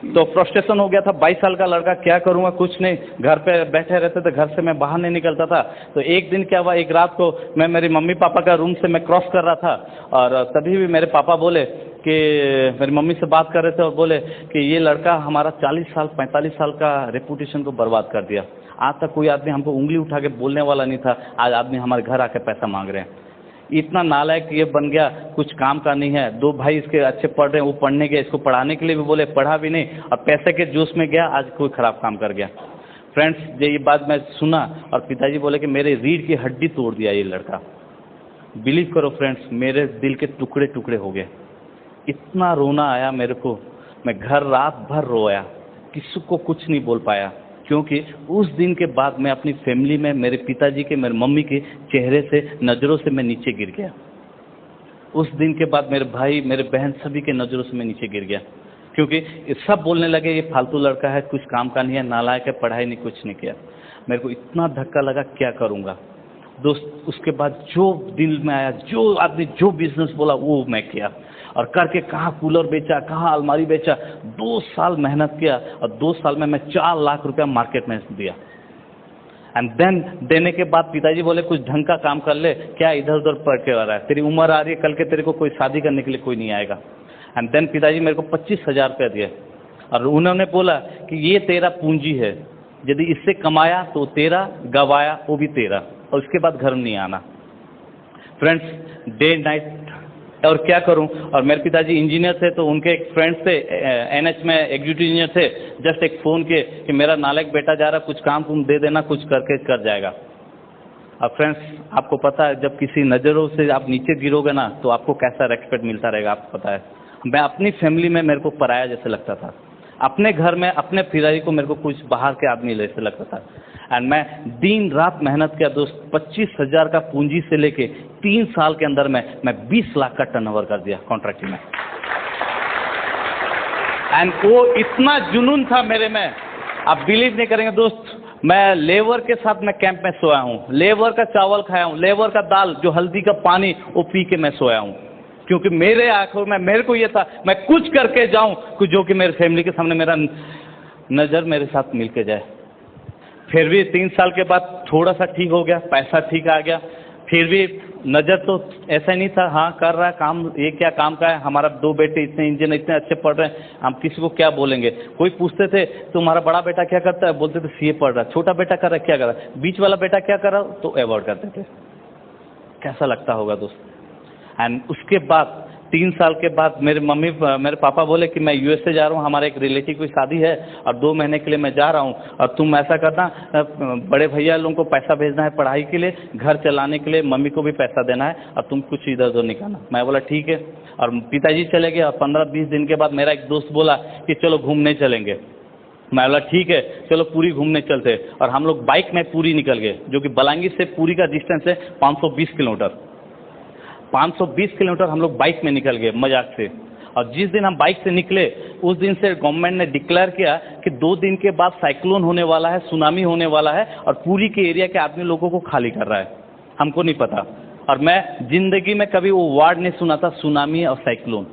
तो फ्रस्ट्रेशन हो गया था, 22 साल का लड़का, क्या करूँगा, कुछ नहीं, घर पे बैठे रहते थे, घर से मैं बाहर नहीं निकलता था। तो एक दिन क्या हुआ, एक रात को मैं मेरी मम्मी पापा का रूम से मैं क्रॉस कर रहा था, और तभी भी मेरे पापा बोले कि मेरी मम्मी से बात कर रहे थे और बोले कि ये लड़का हमारा 40 साल 45 साल का रेपुटेशन को बर्बाद कर दिया। आज तक कोई आदमी हमको उंगली उठा के बोलने वाला नहीं था, आज आदमी हमारे घर आके पैसा मांग रहे हैं। इतना नालायक ये बन गया, कुछ काम का नहीं है। 2 भाई इसके अच्छे पढ़ रहे हैं, वो पढ़ने गए, इसको पढ़ाने के लिए भी बोले, पढ़ा भी नहीं, और पैसे के जोश में गया, आज कोई ख़राब काम कर गया। फ्रेंड्स, ये बात मैं सुना और पिताजी बोले कि मेरे रीढ़ की हड्डी तोड़ दिया ये लड़का। बिलीव करो फ्रेंड्स, मेरे दिल के टुकड़े टुकड़े हो गए, इतना रोना आया मेरे को। मैं घर रात भर रोया, किसी को कुछ नहीं बोल पाया, क्योंकि उस दिन के बाद मैं अपनी फैमिली में मेरे पिताजी के, मेरे मम्मी के चेहरे से, नज़रों से मैं नीचे गिर गया। उस दिन के बाद मेरे भाई, मेरे बहन, सभी के नज़रों से मैं नीचे गिर गया, क्योंकि सब बोलने लगे ये फालतू लड़का है, कुछ काम का नहीं है, नालायक है, पढ़ाई नहीं, कुछ नहीं किया। मेरे को इतना धक्का लगा, क्या करूँगा दोस्त। उसके बाद जो दिल में आया, जो आदमी जो बिजनेस बोला वो मैं किया, और करके कहाँ कूलर बेचा, कहाँ अलमारी बेचा। 2 साल मेहनत किया, और 2 साल में मैं 4 लाख रुपया मार्केट में दिया। एंड देन देने के बाद पिताजी बोले कुछ ढंग का काम कर ले, क्या इधर उधर पढ़ के आ रहा है, तेरी उम्र आ रही है, कल के तेरे को कोई शादी करने के लिए कोई नहीं आएगा। एंड देन पिताजी मेरे को 25,000 रुपया दिए, और उन्होंने बोला कि ये तेरा पूंजी है, यदि इससे कमाया तो तेरा, गवाया वो भी तेरा, और उसके बाद घर नहीं आना। फ्रेंड्स, डे नाइट, और क्या करूं। और मेरे पिताजी इंजीनियर थे, तो उनके एक फ्रेंड्स थे एनएच में एग्जीक्यूटिव इंजीनियर थे, जस्ट एक फ़ोन किए कि मेरा नालायक बेटा जा रहा, कुछ काम तुम दे देना, कुछ करके कर जाएगा। अब फ्रेंड्स, आपको पता है जब किसी नज़रों से आप नीचे गिरोगे ना, तो आपको कैसा रेस्पेक्ट मिलता रहेगा, आपको पता है। मैं अपनी फैमिली में मेरे को पराया जैसे लगता था, अपने घर में अपने पिताजी को मेरे को कुछ बाहर के आदमी जैसे लगता था। एंड मैं दिन रात मेहनत किया दोस्त, 25,000 का पूंजी से लेके 3 साल के अंदर में मैं 20 लाख का टर्नओवर कर दिया कॉन्ट्रैक्टिंग में। एंड वो इतना जुनून था मेरे में, आप बिलीव नहीं करेंगे दोस्त। मैं लेबर के साथ मैं कैंप में सोया हूँ, लेबर का चावल खाया हूँ, लेबर का दाल, जो हल्दी का पानी वो पी के मैं सोया हूँ, क्योंकि मेरे आंखों में मेरे को ये था मैं कुछ करके जाऊँ कुछ, जो कि मेरे फैमिली के सामने मेरा नज़र मेरे साथ मिल के जाए। फिर भी 3 साल के बाद थोड़ा सा ठीक हो गया, पैसा ठीक आ गया, फिर भी नज़र तो ऐसा ही नहीं था, हाँ कर रहा है काम, ये क्या काम का है, हमारा 2 बेटे इतने इंजीनियर इतने अच्छे पढ़ रहे हैं, हम किसी को क्या बोलेंगे। कोई पूछते थे तुम्हारा बड़ा बेटा क्या करता है, बोलते थे सीए पढ़ रहा है, छोटा बेटा कर रहा है, क्या कर रहा है, बीच वाला बेटा क्या कर रहा है, तो अवॉइड करते थे। कैसा लगता होगा दोस्त। एंड उसके बाद 3 साल के बाद मेरे पापा बोले कि मैं यूएसए जा रहा हूँ, हमारे एक रिलेटिव की शादी है और 2 महीने के लिए मैं जा रहा हूँ, और तुम ऐसा करना, बड़े भैया लोगों को पैसा भेजना है पढ़ाई के लिए, घर चलाने के लिए, मम्मी को भी पैसा देना है, और तुम कुछ इधर उधर निकालना। मैं बोला ठीक है, और पिताजी चले गए। और 15-20 दिन के बाद मेरा एक दोस्त बोला कि चलो घूमने चलेंगे। मैं बोला ठीक है चलो पूरी घूमने चलते, और हम लोग बाइक में पूरी निकल गए, जो कि बलांगीर से पूरी का डिस्टेंस है 520 किलोमीटर। 520 किलोमीटर हम लोग बाइक में निकल गए मजाक से। और जिस दिन हम बाइक से निकले, उस दिन से गवर्नमेंट ने डिक्लेयर किया कि 2 दिन के बाद साइक्लोन होने वाला है, सुनामी होने वाला है, और पूरी के एरिया के आदमी लोगों को खाली कर रहा है। हमको नहीं पता, और मैं जिंदगी में कभी वो वर्ड नहीं सुना था, सुनामी और साइक्लोन।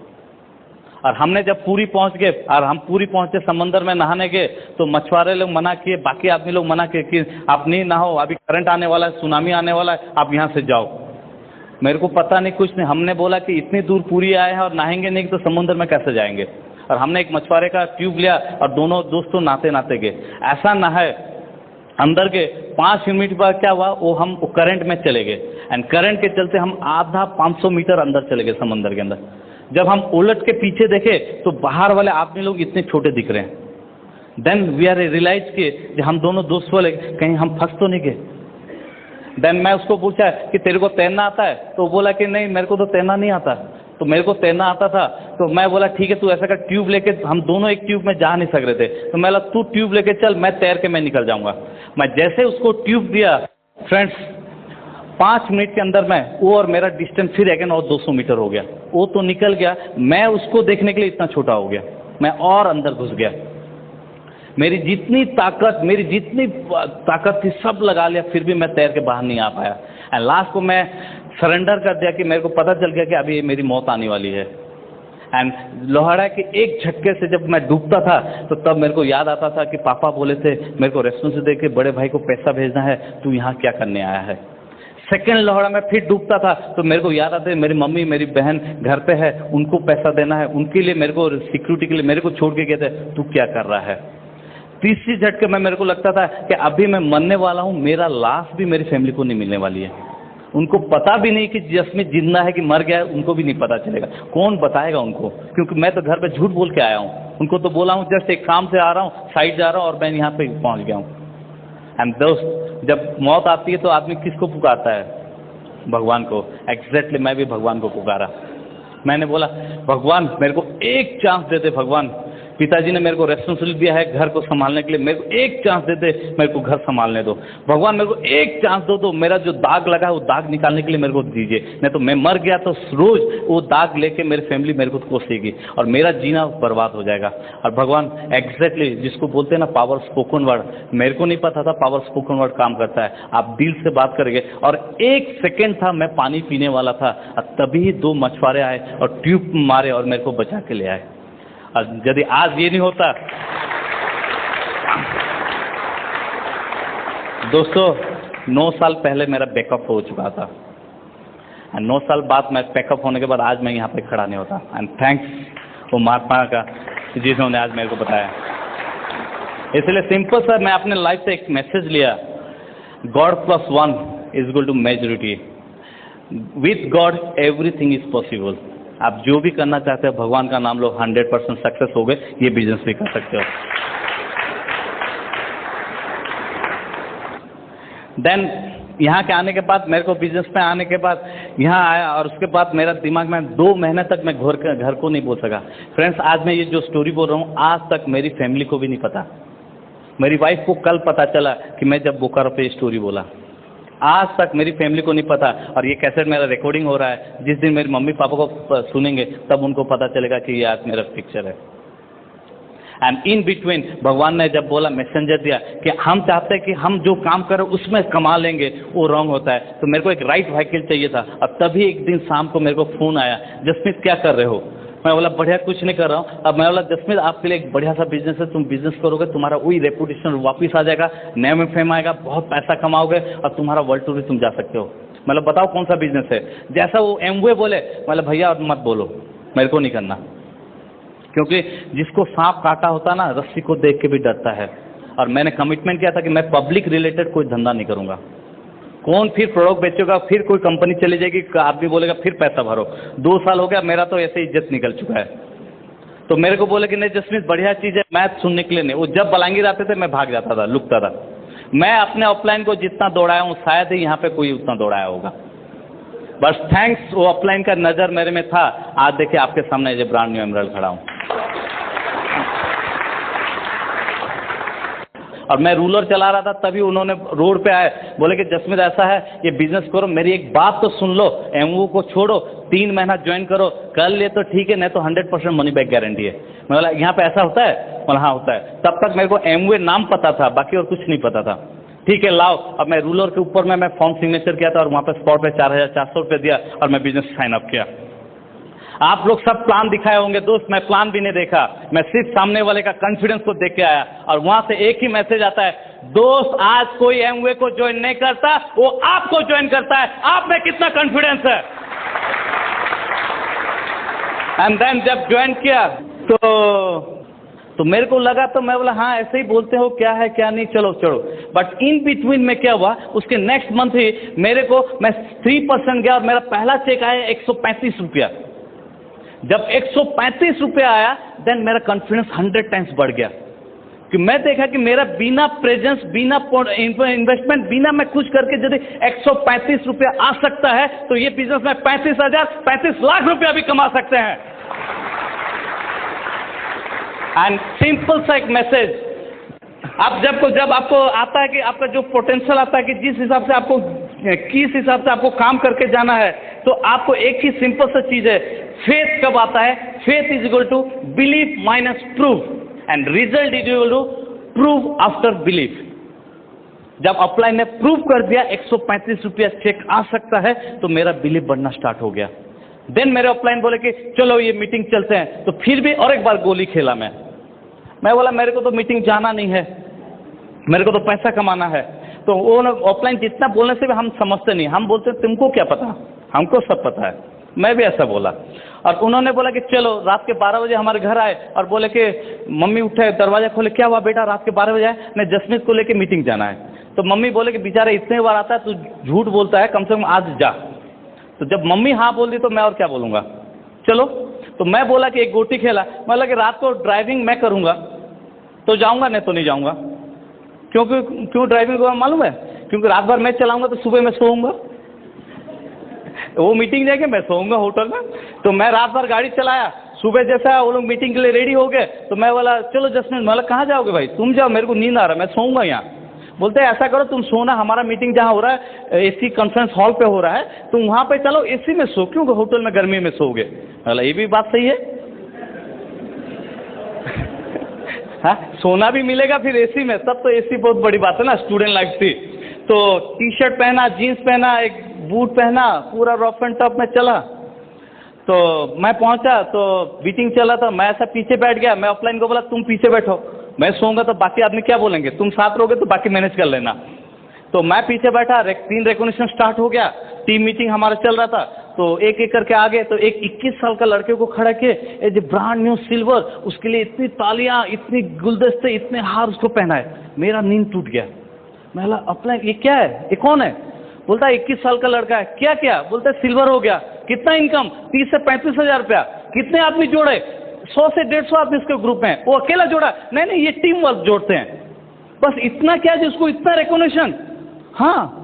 और हमने जब पूरी पहुंच गए, और हम पूरी पहुंचे, समंदर में नहाने गए, तो मछुआरे लोग मना किए, बाकी आदमी लोग मना किए कि आप नहीं नहाओ, अभी करंट आने वाला है, सुनामी आने वाला है, आप यहाँ से जाओ। मेरे को पता नहीं, कुछ नहीं। हमने बोला कि इतनी दूर पूरी आए हैं और नहाएंगे नहीं तो समुद्र में कैसे जाएंगे। और हमने एक मछुआरे का ट्यूब लिया और दोनों दोस्तों नहाते नहाते गए। ऐसा नहाए अंदर के 5 मिनट बाद क्या हुआ, वो हम करंट में चले गए। एंड करंट के चलते हम आधा 500 मीटर अंदर चले गए समंदर के अंदर। जब हम उलट के पीछे देखे तो बाहर वाले आदमी लोग इतने छोटे दिख रहे हैं। देन वी आर रियलाइज कि हम दोनों दोस्त बोले कहीं हम फंस तो नहीं गए। देन मैं उसको पूछा कि तेरे को तैरना आता है, तो बोला कि नहीं मेरे को तो तैरना नहीं आता। तो मेरे को तैरना आता था। तो मैं बोला ठीक है तू ऐसा कर, ट्यूब लेके, हम दोनों एक ट्यूब में जा नहीं सक रहे थे, तो मैं बोला तू ट्यूब लेके चल, मैं तैर के मैं निकल जाऊंगा। मैं जैसे उसको ट्यूब दिया फ्रेंड्स, 5 मिनट के अंदर में वो और मेरा डिस्टेंस फिर अगेन और 200 मीटर हो गया। वो तो निकल गया, मैं उसको देखने के लिए इतना छोटा हो गया, मैं और अंदर घुस गया। मेरी जितनी ताकत थी सब लगा लिया, फिर भी मैं तैर के बाहर नहीं आ पाया। एंड लास्ट को मैं सरेंडर कर दिया कि मेरे को पता चल गया कि अभी मेरी मौत आने वाली है। एंड लोहाड़ा के एक झटके से जब मैं डूबता था तो तब मेरे को याद आता था कि पापा बोले थे मेरे को रेस्टोरेंट से दे के बड़े भाई को पैसा भेजना है, तू यहाँ क्या करने आया है। सेकेंड लोहाड़ा में फिर डूबता था तो मेरे को याद आता है मेरी मम्मी मेरी बहन घर पे है, उनको पैसा देना है, उनके लिए मेरे को सिक्योरिटी के लिए मेरे को छोड़ के गए थे, तू क्या कर रहा है। तीसरी झटके में मेरे को लगता था कि अभी मैं मरने वाला हूँ, मेरा लाश भी मेरी फैमिली को नहीं मिलने वाली है। उनको पता भी नहीं कि जसमीत जिंदा है कि मर गया है, उनको भी नहीं पता चलेगा। कौन बताएगा उनको, क्योंकि मैं तो घर पे झूठ बोल के आया हूँ। उनको तो बोला हूँ जस्ट एक काम से आ रहा हूँ, साइड जा रहा हूँ और मैं यहाँ पे पहुँच गया हूँ। एंड दोस्त, जब मौत आती है तो आदमी किसको पुकारता है? भगवान को। एग्जैक्टली मैं भी भगवान को पुकारा। मैंने बोला भगवान मेरे को एक चांस दे दे भगवान, पिताजी ने मेरे को रेस्पॉन्सिबिलिटी दिया है घर को संभालने के लिए, मेरे को एक चांस दे दे, मेरे को घर संभालने दो भगवान, मेरे को एक चांस दो, तो मेरा जो दाग लगा है वो दाग निकालने के लिए मेरे को दीजिए, नहीं तो मैं मर गया तो रोज वो दाग लेके मेरी फैमिली मेरे को कोसेगी और मेरा जीना बर्बाद हो जाएगा। और भगवान एग्जैक्टली जिसको बोलते हैं ना पावर स्पोकन वर्ड, मेरे को नहीं पता था पावर स्पोकन वर्ड काम करता है। आप दिल से बात करेंगे और 1 सेकेंड था मैं पानी पीने वाला था और तभी 2 मछुआरे आए और ट्यूब मारे और मेरे को बचा के ले आए। और यदि आज ये नहीं होता दोस्तों, 9 साल पहले मेरा बैकअप हो चुका था। 9 साल बाद मैं बैकअप होने के बाद आज मैं यहाँ पे खड़ा नहीं होता। एंड थैंक्स वो महात्मा का जिन्होंने आज मेरे को बताया। इसलिए सिंपल सर मैं अपने लाइफ से एक मैसेज लिया, God plus 1 is equal to majority. With God everything is possible. आप जो भी करना चाहते हो भगवान का नाम लो, 100% सक्सेस हो गए, ये बिजनेस भी कर सकते हो। देन यहाँ के आने के बाद मेरे को बिजनेस में आने के बाद यहाँ आया और उसके बाद मेरा दिमाग में 2 महीने तक मैं घर को नहीं बोल सका। फ्रेंड्स आज मैं ये जो स्टोरी बोल रहा हूँ आज तक मेरी फैमिली को भी नहीं पता। मेरी वाइफ को कल पता चला कि मैं जब बोकारो पे स्टोरी बोला, आज तक मेरी फैमिली को नहीं पता। और ये कैसेट मेरा रिकॉर्डिंग हो रहा है, जिस दिन मेरे मम्मी पापा को सुनेंगे तब उनको पता चलेगा कि ये आज मेरा पिक्चर है। एंड इन बिटवीन भगवान ने जब बोला मैसेंजर दिया कि हम चाहते हैं कि हम जो काम करें उसमें कमा लेंगे, वो रॉन्ग होता है। तो मेरे को एक राइट व्हीकल चाहिए था। अब तभी एक दिन शाम को मेरे को फ़ोन आया, जसमीत क्या कर रहे हो? मैं बोला बढ़िया कुछ नहीं कर रहा हूँ। अब मैं बोला जसमीत आपके लिए एक बढ़िया सा बिजनेस है, तुम बिजनेस करोगे, तुम्हारा वही रेपुटेशन वापस आ जाएगा, नेम में फेम आएगा, बहुत पैसा कमाओगे और तुम्हारा वर्ल्ड टूर भी तुम जा सकते हो। मतलब बताओ कौन सा बिजनेस है? जैसा वो एमवे बोले, मतलब भैया अब मत बोलो, मेरे को नहीं करना, क्योंकि जिसको सांप काटा होता ना रस्सी को देख के भी डरता है। और मैंने कमिटमेंट किया था कि मैं पब्लिक रिलेटेड कोई धंधा नहीं करूँगा। कौन फिर प्रोडक्ट बेचेगा, फिर कोई कंपनी चली जाएगी, आदमी बोलेगा फिर पैसा भरो। 2 साल हो गया, मेरा तो ऐसे इज्जत निकल चुका है। तो मेरे को बोले कि नहीं जसमीत बढ़िया चीज़ है, मैथ सुनने के लिए नहीं। वो जब बलांगीर आते थे मैं भाग जाता था, लुकता था। मैं अपने ऑफलाइन को जितना दौड़ाया हूँ शायद ही यहाँ पे कोई उतना दौड़ाया होगा। बस थैंक्स वो ऑफलाइन का नज़र मेरे में था। आज देखिए आपके सामने ये ब्रांड न्यू एमराल्ड खड़ा हूँ। और मैं रूलर चला रहा था तभी उन्होंने रोड पे आए, बोले कि जसमीत ऐसा है ये बिजनेस करो, मेरी एक बात तो सुन लो, एमओ को छोड़ो, 3 महीना ज्वाइन करो, कर लिए तो ठीक है, नहीं तो 100% मनी बैक गारंटी है। मैं बोला यहाँ पे ऐसा होता है? बोला हाँ होता है। तब तक मेरे को एमओ नाम पता था, बाकी और कुछ नहीं पता था। ठीक है लाओ। अब मैं रूलर के ऊपर में मैं फॉर्म सिग्नेचर किया था और वहाँ पे स्पॉट पे 4400 रुपये दिया और मैं बिजनेस साइन अप किया। आप लोग सब प्लान दिखाए होंगे दोस्त, मैं प्लान भी नहीं देखा, मैं सिर्फ सामने वाले का कॉन्फिडेंस को देख के आया। और वहां से एक ही मैसेज आता है, दोस्त आज कोई एमवे को ज्वाइन नहीं करता, वो आपको ज्वाइन करता है, आप में कितना कॉन्फिडेंस है। एंड देन जब ज्वाइन किया तो मेरे को लगा, तो मैं बोला हाँ ऐसे ही बोलते हो, क्या है क्या नहीं, चलो चलो। बट इन बिटवीन में क्या हुआ, उसके नेक्स्ट मंथ ही मेरे को मैं 3% गया और मेरा पहला चेक आया 135 रुपया। जब 135 रुपया आया देन मेरा कॉन्फिडेंस 100 टाइम्स बढ़ गया, कि मैं देखा कि मेरा बिना प्रेजेंस, बिना इन्वेस्टमेंट, बिना मैं कुछ करके यदि 135 रुपया आ सकता है तो ये बिजनेस में 35 लाख रुपया भी कमा सकते हैं। एंड सिंपल सा एक मैसेज, आप जब आपको आता है कि आपका जो पोटेंशियल आता है कि जिस हिसाब से आपको, किस हिसाब से आपको काम करके जाना है, तो आपको एक ही सिंपल सा चीज है, फेथ कब आता है? Faith is equal to belief minus proof and result is equal to proof after belief. जब अपलाइन ने प्रूव कर दिया 135 रुपया चेक आ सकता है तो मेरा बिलीफ बढ़ना स्टार्ट हो गया। देन मेरे अपलाइन बोले कि चलो ये मीटिंग चलते हैं, तो फिर भी और एक बार गोली खेला मैं बोला मेरे को तो मीटिंग जाना नहीं है, मेरे को तो पैसा कमाना है। तो वो ऑफलाइन जितना बोलने से भी हम समझते नहीं, हम बोलते तुमको क्या पता, हमको सब पता है। मैं भी ऐसा बोला और उन्होंने बोला कि चलो रात के 12 बजे हमारे घर आए और बोले कि मम्मी उठे, दरवाजा खोले, क्या हुआ बेटा रात के 12 बजे आए? नहीं, जसमीत को लेके मीटिंग जाना है। तो मम्मी बोले कि बेचारा इतने बार आता है, तू झूठ बोलता है, कम से कम आज जा। तो जब मम्मी हाँ बोल दी तो मैं और क्या बोलूँगा, चलो। तो मैं बोला कि एक गोटी खेला, मतलब कि रात को ड्राइविंग मैं करूँगा तो जाऊँगा, नहीं तो नहीं जाऊँगा। क्यों ड्राइविंग को मालूम है? क्योंकि रात भर मैं चलाऊँगा तो सुबह मैं सोऊंगा, वो मीटिंग जाएगी मैं सोऊंगा होटल में। तो मैं रात भर गाड़ी चलाया, सुबह जैसा वो लोग मीटिंग के लिए रेडी हो गए तो मैं बोला चलो जसमीत, मतलब कहाँ जाओगे भाई? तुम जाओ, मेरे को नींद आ रहा है, मैं सोऊंगा यहाँ। बोलते हैं ऐसा करो तुम सोना, हमारा मीटिंग जहाँ हो रहा है एसी कॉन्फ्रेंस हॉल पे हो रहा है, तुम वहाँ पे चलो एसी में सो, क्यों होटल में गर्मी में सोओगे? बोला ये भी बात सही है। हाँ, सोना भी मिलेगा फिर एसी में, तब तो एसी बहुत बड़ी बात है ना, स्टूडेंट लाइफ थी। तो टी शर्ट पहना, जीन्स पहना, एक बूट पहना, पूरा रफ एंड टफ में चला। तो मैं पहुंचा तो मीटिंग चला था, मैं ऐसा पीछे बैठ गया। मैं ऑफलाइन को बोला तुम पीछे बैठो, मैं सोऊंगा तो बाकी आदमी क्या बोलेंगे, तुम साथ रहोगे तो बाकी मैनेज कर लेना। तो मैं पीछे बैठा, 3 रिकॉग्निशन स्टार्ट हो गया, टीम मीटिंग हमारा चल रहा था। तो एक एक करके आगे, तो एक 21 साल का लड़के को खड़ा किए, ए ब्रांड न्यू सिल्वर, उसके लिए इतनी तालियां, इतनी गुलदस्ते, इतने हार उसको पहनाए। मेरा नींद टूट गया। मैं बोला अपना ये क्या है, ये कौन है? बोलता है 21 साल का लड़का है। क्या क्या? बोलता है सिल्वर हो गया। कितना इनकम? 30 से 35 हजार रुपया। कितने आदमी जोड़े? 100 से 150 आदमी इसके ग्रुप में। वो अकेला जोड़ा? नहीं, ये टीम वर्क जोड़ते हैं। बस इतना क्या जिसको इतना रिकॉग्निशन? हाँ,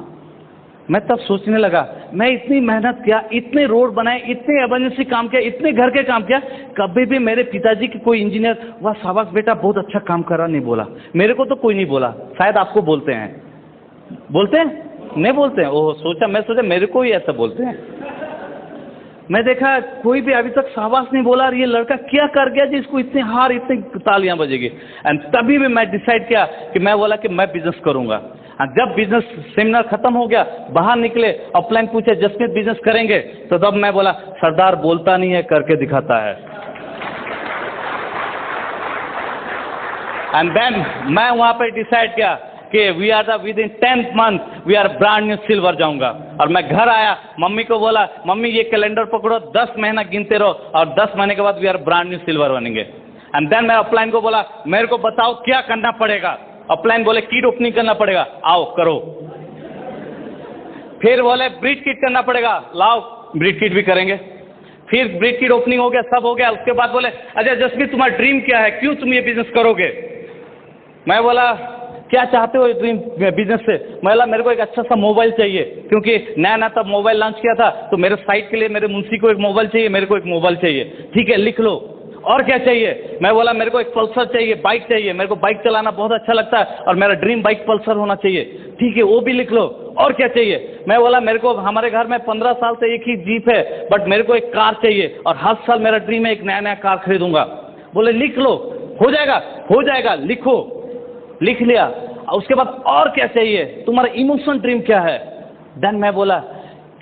मैं तब सोचने लगा, मैं इतनी मेहनत किया, इतने रोड बनाए, इतने इमरजेंसी काम किया, इतने घर के काम किया, कभी भी मेरे पिताजी की कोई इंजीनियर वाह शाबाश बेटा बहुत अच्छा काम करा नहीं बोला। मेरे को तो कोई नहीं बोला। शायद आपको बोलते हैं, बोलते हैं? नहीं बोलते हैं। ओह, मैं सोचा मेरे को ही ऐसा बोलते हैं। मैं देखा कोई भी अभी तक शाबाश नहीं बोला, और ये लड़का क्या कर गया जिसको इतने हार, इतनी तालियां बजेगी। एंड तभी भी मैं डिसाइड किया कि मैं बोला कि मैं बिजनेस करूंगा। जब बिजनेस सेमिनार खत्म हो गया, बाहर निकले, अपलाइन पूछे जसमीत बिजनेस करेंगे? तो तब मैं बोला सरदार बोलता नहीं है, करके दिखाता है। एंड देन मैं वहां पे डिसाइड किया कि we are the within 10th month we are brand new silver जाऊंगा। और मैं घर आया, मम्मी को बोला मम्मी ये कैलेंडर पकड़ो, 10 महीना गिनते रहो और 10 महीने के बाद we are brand new silver बनेंगे। एंड देन मैं अपलाइन को बोला मेरे को बताओ क्या करना पड़ेगा। अपलाइन बोले किट ओपनिंग करना पड़ेगा, आओ करो। फिर बोले ब्रीड किट करना पड़ेगा, लाओ ब्रीड किट भी करेंगे। फिर ब्रीड किट ओपनिंग हो गया, सब हो गया। उसके बाद बोले अजय जसमीत तुम्हारा ड्रीम क्या है, क्यों तुम ये बिजनेस करोगे? मैं बोला क्या चाहते हो ड्रीम बिजनेस से? मैं बोला मेरे को एक अच्छा सा मोबाइल चाहिए, क्योंकि नया नया तब मोबाइल लॉन्च किया था, तो मेरे साइट के लिए मेरे मुंशी को एक मोबाइल चाहिए, मेरे को एक मोबाइल चाहिए। ठीक है लिख लो। और क्या चाहिए? मैं बोला मेरे को एक पल्सर चाहिए, बाइक चाहिए, मेरे को बाइक चलाना बहुत अच्छा लगता है और मेरा ड्रीम बाइक पल्सर होना चाहिए। ठीक है वो भी लिख लो। और क्या चाहिए? मैं बोला मेरे को, हमारे घर में 15 साल से एक ही जीप है, बट मेरे को एक कार चाहिए और हर साल मेरा ड्रीम है एक नया नया कार खरीदूंगा। बोले लिख लो। हो जाएगा? हो जाएगा, लिखो। लिख लिया। उसके बाद और क्या चाहिए? तुम्हारा इमोशन ड्रीम क्या है? देन मैं बोला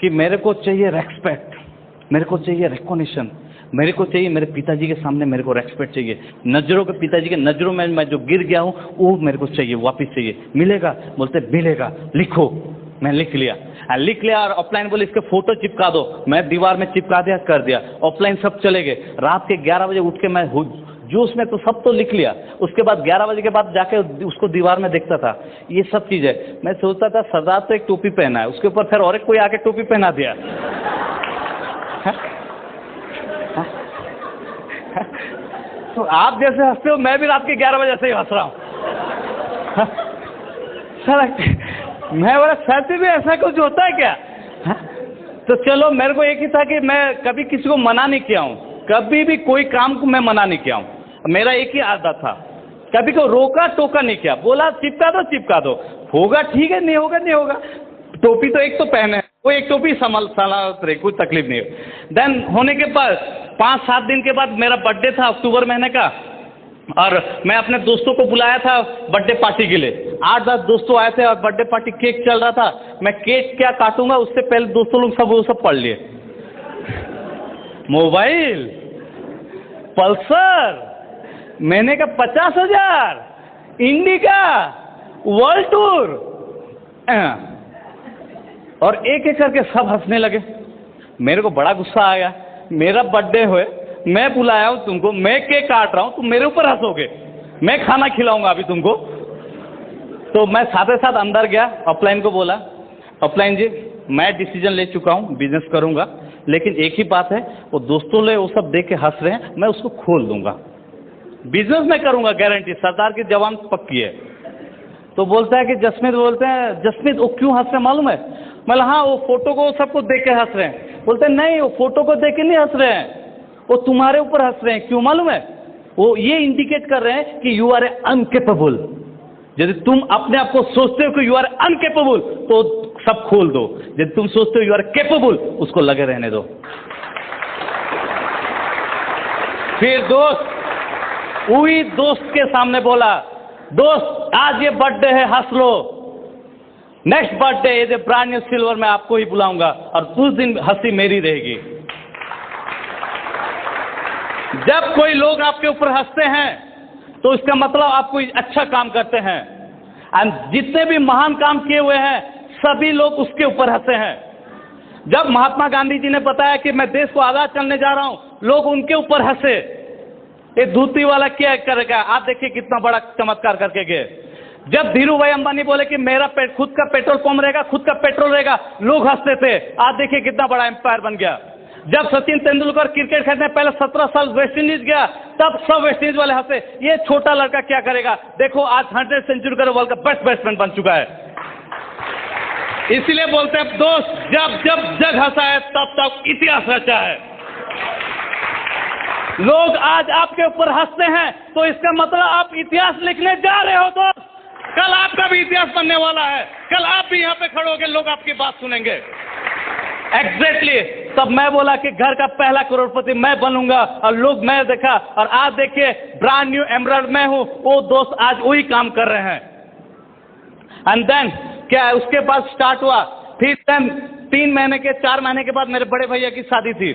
कि मेरे को चाहिए रेस्पेक्ट, मेरे को चाहिए रिकॉग्निशन, मेरे को चाहिए मेरे पिताजी के सामने मेरे को रेस्पेक्ट चाहिए, नजरों के, पिताजी के नजरों में मैं जो गिर गया हूँ वो मेरे को चाहिए, वापस चाहिए। मिलेगा? बोलते मिलेगा, लिखो। मैं लिख लिया। लिख लिया और ऑफलाइन बोले इसके फोटो चिपका दो। मैं दीवार में चिपका दिया, कर दिया। ऑफलाइन सब चले गए। रात के 11 बजे उठ के मैं जोश में तो सब तो लिख लिया। उसके बाद 11 बजे के बाद जाके उसको दीवार में देखता था, ये सब चीजें। मैं सोचता था सरदार तो एक टोपी पहना है, उसके ऊपर फिर और एक कोई आके टोपी पहना दिया। तो आप जैसे हंसते हो, मैं भी रात के 11 बजे से ही हंस रहा हूँ। साला मैं बोला सच में ऐसा कुछ होता है क्या? तो चलो मेरे को एक ही था कि मैं कभी किसी को मना नहीं किया हूँ, कभी भी कोई काम को मैं मना नहीं किया हूँ। मेरा एक ही आदत था, कभी को रोका टोका नहीं किया, बोला चिपका दो, होगा ठीक है, नहीं होगा नहीं होगा। टोपी तो एक तो पहने, वो एक टोपी साला रहे, कोई तकलीफ नहीं। देन होने के बाद 5-7 दिन के बाद मेरा बर्थडे था अक्टूबर महीने का, और मैं अपने दोस्तों को बुलाया था बर्थडे पार्टी के लिए। 8-10 दोस्तों आए थे और बर्थडे पार्टी केक चल रहा था। मैं केक क्या काटूंगा उससे पहले दोस्तों लोग सब वो सब पढ़ लिए। मोबाइल, पल्सर, मैंने का 50,000, इंडिका, वर्ल्ड टूर, और एक एक करके सब हंसने लगे। मेरे को बड़ा गुस्सा आया, मेरा बर्थडे हुए, मैं बुलाया हूं तुमको, मैं केक काट रहा हूं, तुम मेरे ऊपर हंसोगे, मैं खाना खिलाऊंगा अभी तुमको। तो मैं साथ ही साथ अंदर गया, अपलाइन को बोला, अपलाइन जी मैं डिसीजन ले चुका हूं, बिजनेस करूंगा, लेकिन एक ही बात है, वो दोस्तों ले वो सब देख के हंस रहे हैं, मैं उसको खोल दूंगा, बिजनेस में करूंगा गारंटी, सरदार की जवान पक्की है। तो बोलता है कि जसमीत, बोलते हैं जसमीत वो क्यों हंस रहे मालूम है? मतलब हाँ वो फोटो को सबको देख के हंस रहे हैं। बोलते हैं नहीं वो फोटो को देख के नहीं हंस रहे हैं, वो तुम्हारे ऊपर हंस रहे हैं। क्यों मालूम है? वो ये इंडिकेट कर रहे हैं कि यू आर ए अनकेपेबल। यदि तुम अपने आप को सोचते हो कि यू आर अनकेपेबल तो सब खोल दो, यदि तुम सोचते हो यू आर केपेबल उसको लगे रहने दो। फिर दोस्त वही दोस्त के सामने बोला, दोस्त आज ये बर्थडे है, हंस लो, नेक्स्ट बर्थडे ये ब्रांड न्यू सिल्वर में आपको ही बुलाऊंगा और उस दिन हंसी मेरी रहेगी। जब कोई लोग आपके ऊपर हंसते हैं तो इसका मतलब आप कोई अच्छा काम करते हैं, और जितने भी महान काम किए हुए हैं सभी लोग उसके ऊपर हंसे हैं। जब महात्मा गांधी जी ने बताया कि मैं देश को आजाद करने जा रहा हूं, लोग उनके ऊपर हंसे, ये धोती वाला क्या करेगा, आप देखिए कितना बड़ा चमत्कार करके गए। जब धीरू भाई अंबानी बोले कि मेरा खुद का पेट्रोल पंप रहेगा, खुद का पेट्रोल रहेगा, लोग हंसते थे, आप देखिए कितना बड़ा एम्पायर बन गया। जब सचिन तेंदुलकर क्रिकेट खेलने पहले 17 साल वेस्ट इंडीज गया, तब सब वेस्ट इंडीज वाले हंसे, ये छोटा लड़का क्या करेगा, देखो आज 100 सेंचुरी का वर्ल्ड का बेस्ट बैट्समैन बन चुका है। इसीलिए बोलते हैं दोस्त, जब जब जग हंसा है तब तक इतिहास रचा है। लोग आज आपके ऊपर हंसते हैं तो इसका मतलब आप इतिहास लिखने जा रहे हो दोस्त। कल आपका भी इतिहास बनने वाला है, कल आप भी यहाँ पे खड़े होकर लोग आपकी बात सुनेंगे। एग्जैक्टली तब मैं बोला कि घर का पहला करोड़पति मैं बनूंगा, और लोग मैं देखा, और आज देखिए ब्रांड न्यू एमराल्ड मैं हूं, वो दोस्त आज वही काम कर रहे हैं। एंड देन क्या उसके बाद स्टार्ट हुआ, फिर 3 महीने के 4 महीने के बाद मेरे बड़े भैया की शादी थी।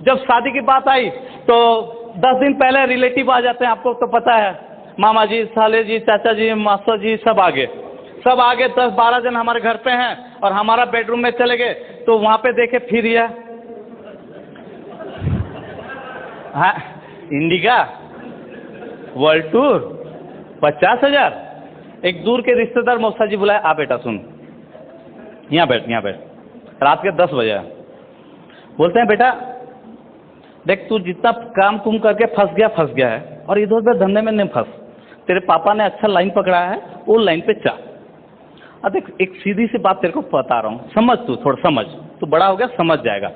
जब शादी की बात आई तो 10 दिन पहले रिलेटिव आ जाते हैं, आपको तो पता है, मामा जी, साले जी, चाचा जी, मास्टर जी सब आगे 10-12 जन हमारे घर पे हैं, और हमारा बेडरूम में चले गए तो वहां पे देखे फिर यह हाँ इंडिका, वर्ल्ड टूर, 50,000। एक दूर के रिश्तेदार मौसा जी बुलाए, आ बेटा सुन, यहाँ बैठ, रात के 10 बजे। बोलते हैं बेटा देख तू जितना काम तुम करके फंस गया है, और इधर उधर धंधे में नहीं फंस, तेरे पापा ने अच्छा लाइन पकड़ा है, वो लाइन पे जा। देख एक सीधी सी बात तेरे को बता रहा हूँ, समझ, तू थोड़ा समझ, तू बड़ा हो गया समझ जाएगा।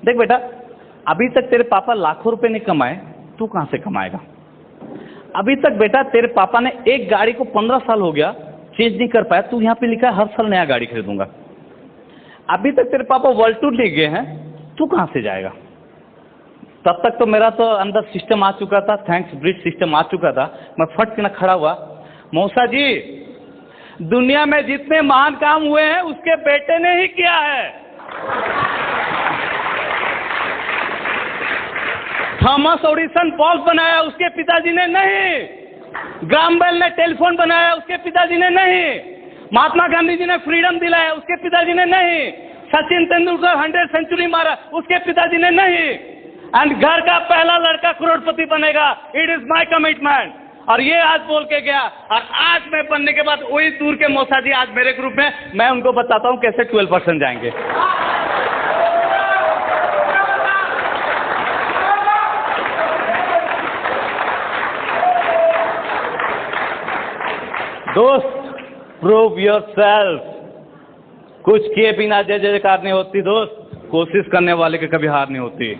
देख बेटा अभी तक तेरे पापा लाखों रुपए नहीं कमाए, तू कहाँ से कमाएगा? अभी तक बेटा तेरे पापा ने एक गाड़ी को 15 साल हो गया चेंज नहीं कर पाया, तू यहाँ पे लिखा है हर साल नया गाड़ी खरीदूंगा। अभी तक तेरे पापा वर्ल्ड टूर ले गए हैं, तू कहाँ से जाएगा? तब तक तो मेरा तो अंदर सिस्टम आ चुका था, थैंक्स ब्रिज सिस्टम आ चुका था। मैं फट के ना खड़ा हुआ, मौसा जी दुनिया में जितने महान काम हुए हैं उसके बेटे ने ही किया है। थॉमस एडिसन बल्ब बनाया, उसके पिताजी ने नहीं। ग्राहम बेल ने टेलीफोन बनाया, उसके पिताजी ने नहीं। महात्मा गांधी जी ने फ्रीडम दिलाया, उसके पिताजी ने नहीं। सचिन तेंदुलकर 100 सेंचुरी मारा, उसके पिताजी ने नहीं। एंड घर का पहला लड़का करोड़पति बनेगा, इट इज माई कमिटमेंट। और ये आज बोल के गया, और आज मैं बनने के बाद वही दूर के मौसा जी आज मेरे ग्रुप में, मैं उनको बताता हूं कैसे 12% जाएंगे। दोस्त प्रूव योर सेल्फ। कुछ किए बिना जय जयकार नहीं होती दोस्त, कोशिश करने वाले की कभी हार नहीं होती।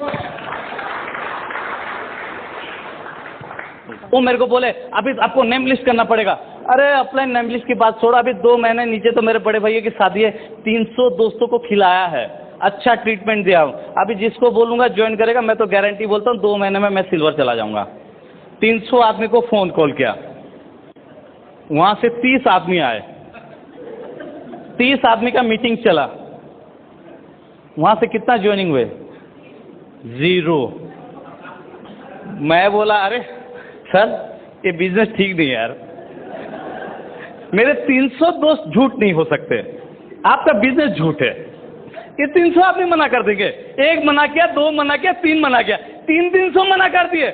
वो मेरे को बोले अभी आपको नेम लिस्ट करना पड़ेगा। अरे अपलाइन नेम लिस्ट की बात छोड़ो, अभी 2 महीने नीचे तो मेरे बड़े भैया की शादी है, 300 दोस्तों को खिलाया है, अच्छा ट्रीटमेंट दिया हूँ। अभी जिसको बोलूंगा ज्वाइन करेगा, मैं तो गारंटी बोलता हूँ 2 महीने में मैं सिल्वर चला जाऊंगा। 300 आदमी को फोन कॉल किया, वहां से 30 आदमी आए, 30 आदमी का मीटिंग चला, वहां से कितना ज्वाइनिंग हुए? 0। मैं बोला अरे सर ये बिजनेस ठीक नहीं है यार, मेरे 300 दोस्त झूठ नहीं हो सकते, आपका बिजनेस झूठ है। ये 300 आदमी मना कर देंगे, 1 मना किया, 2 मना किया, 3 मना किया, 300 मना कर दिए,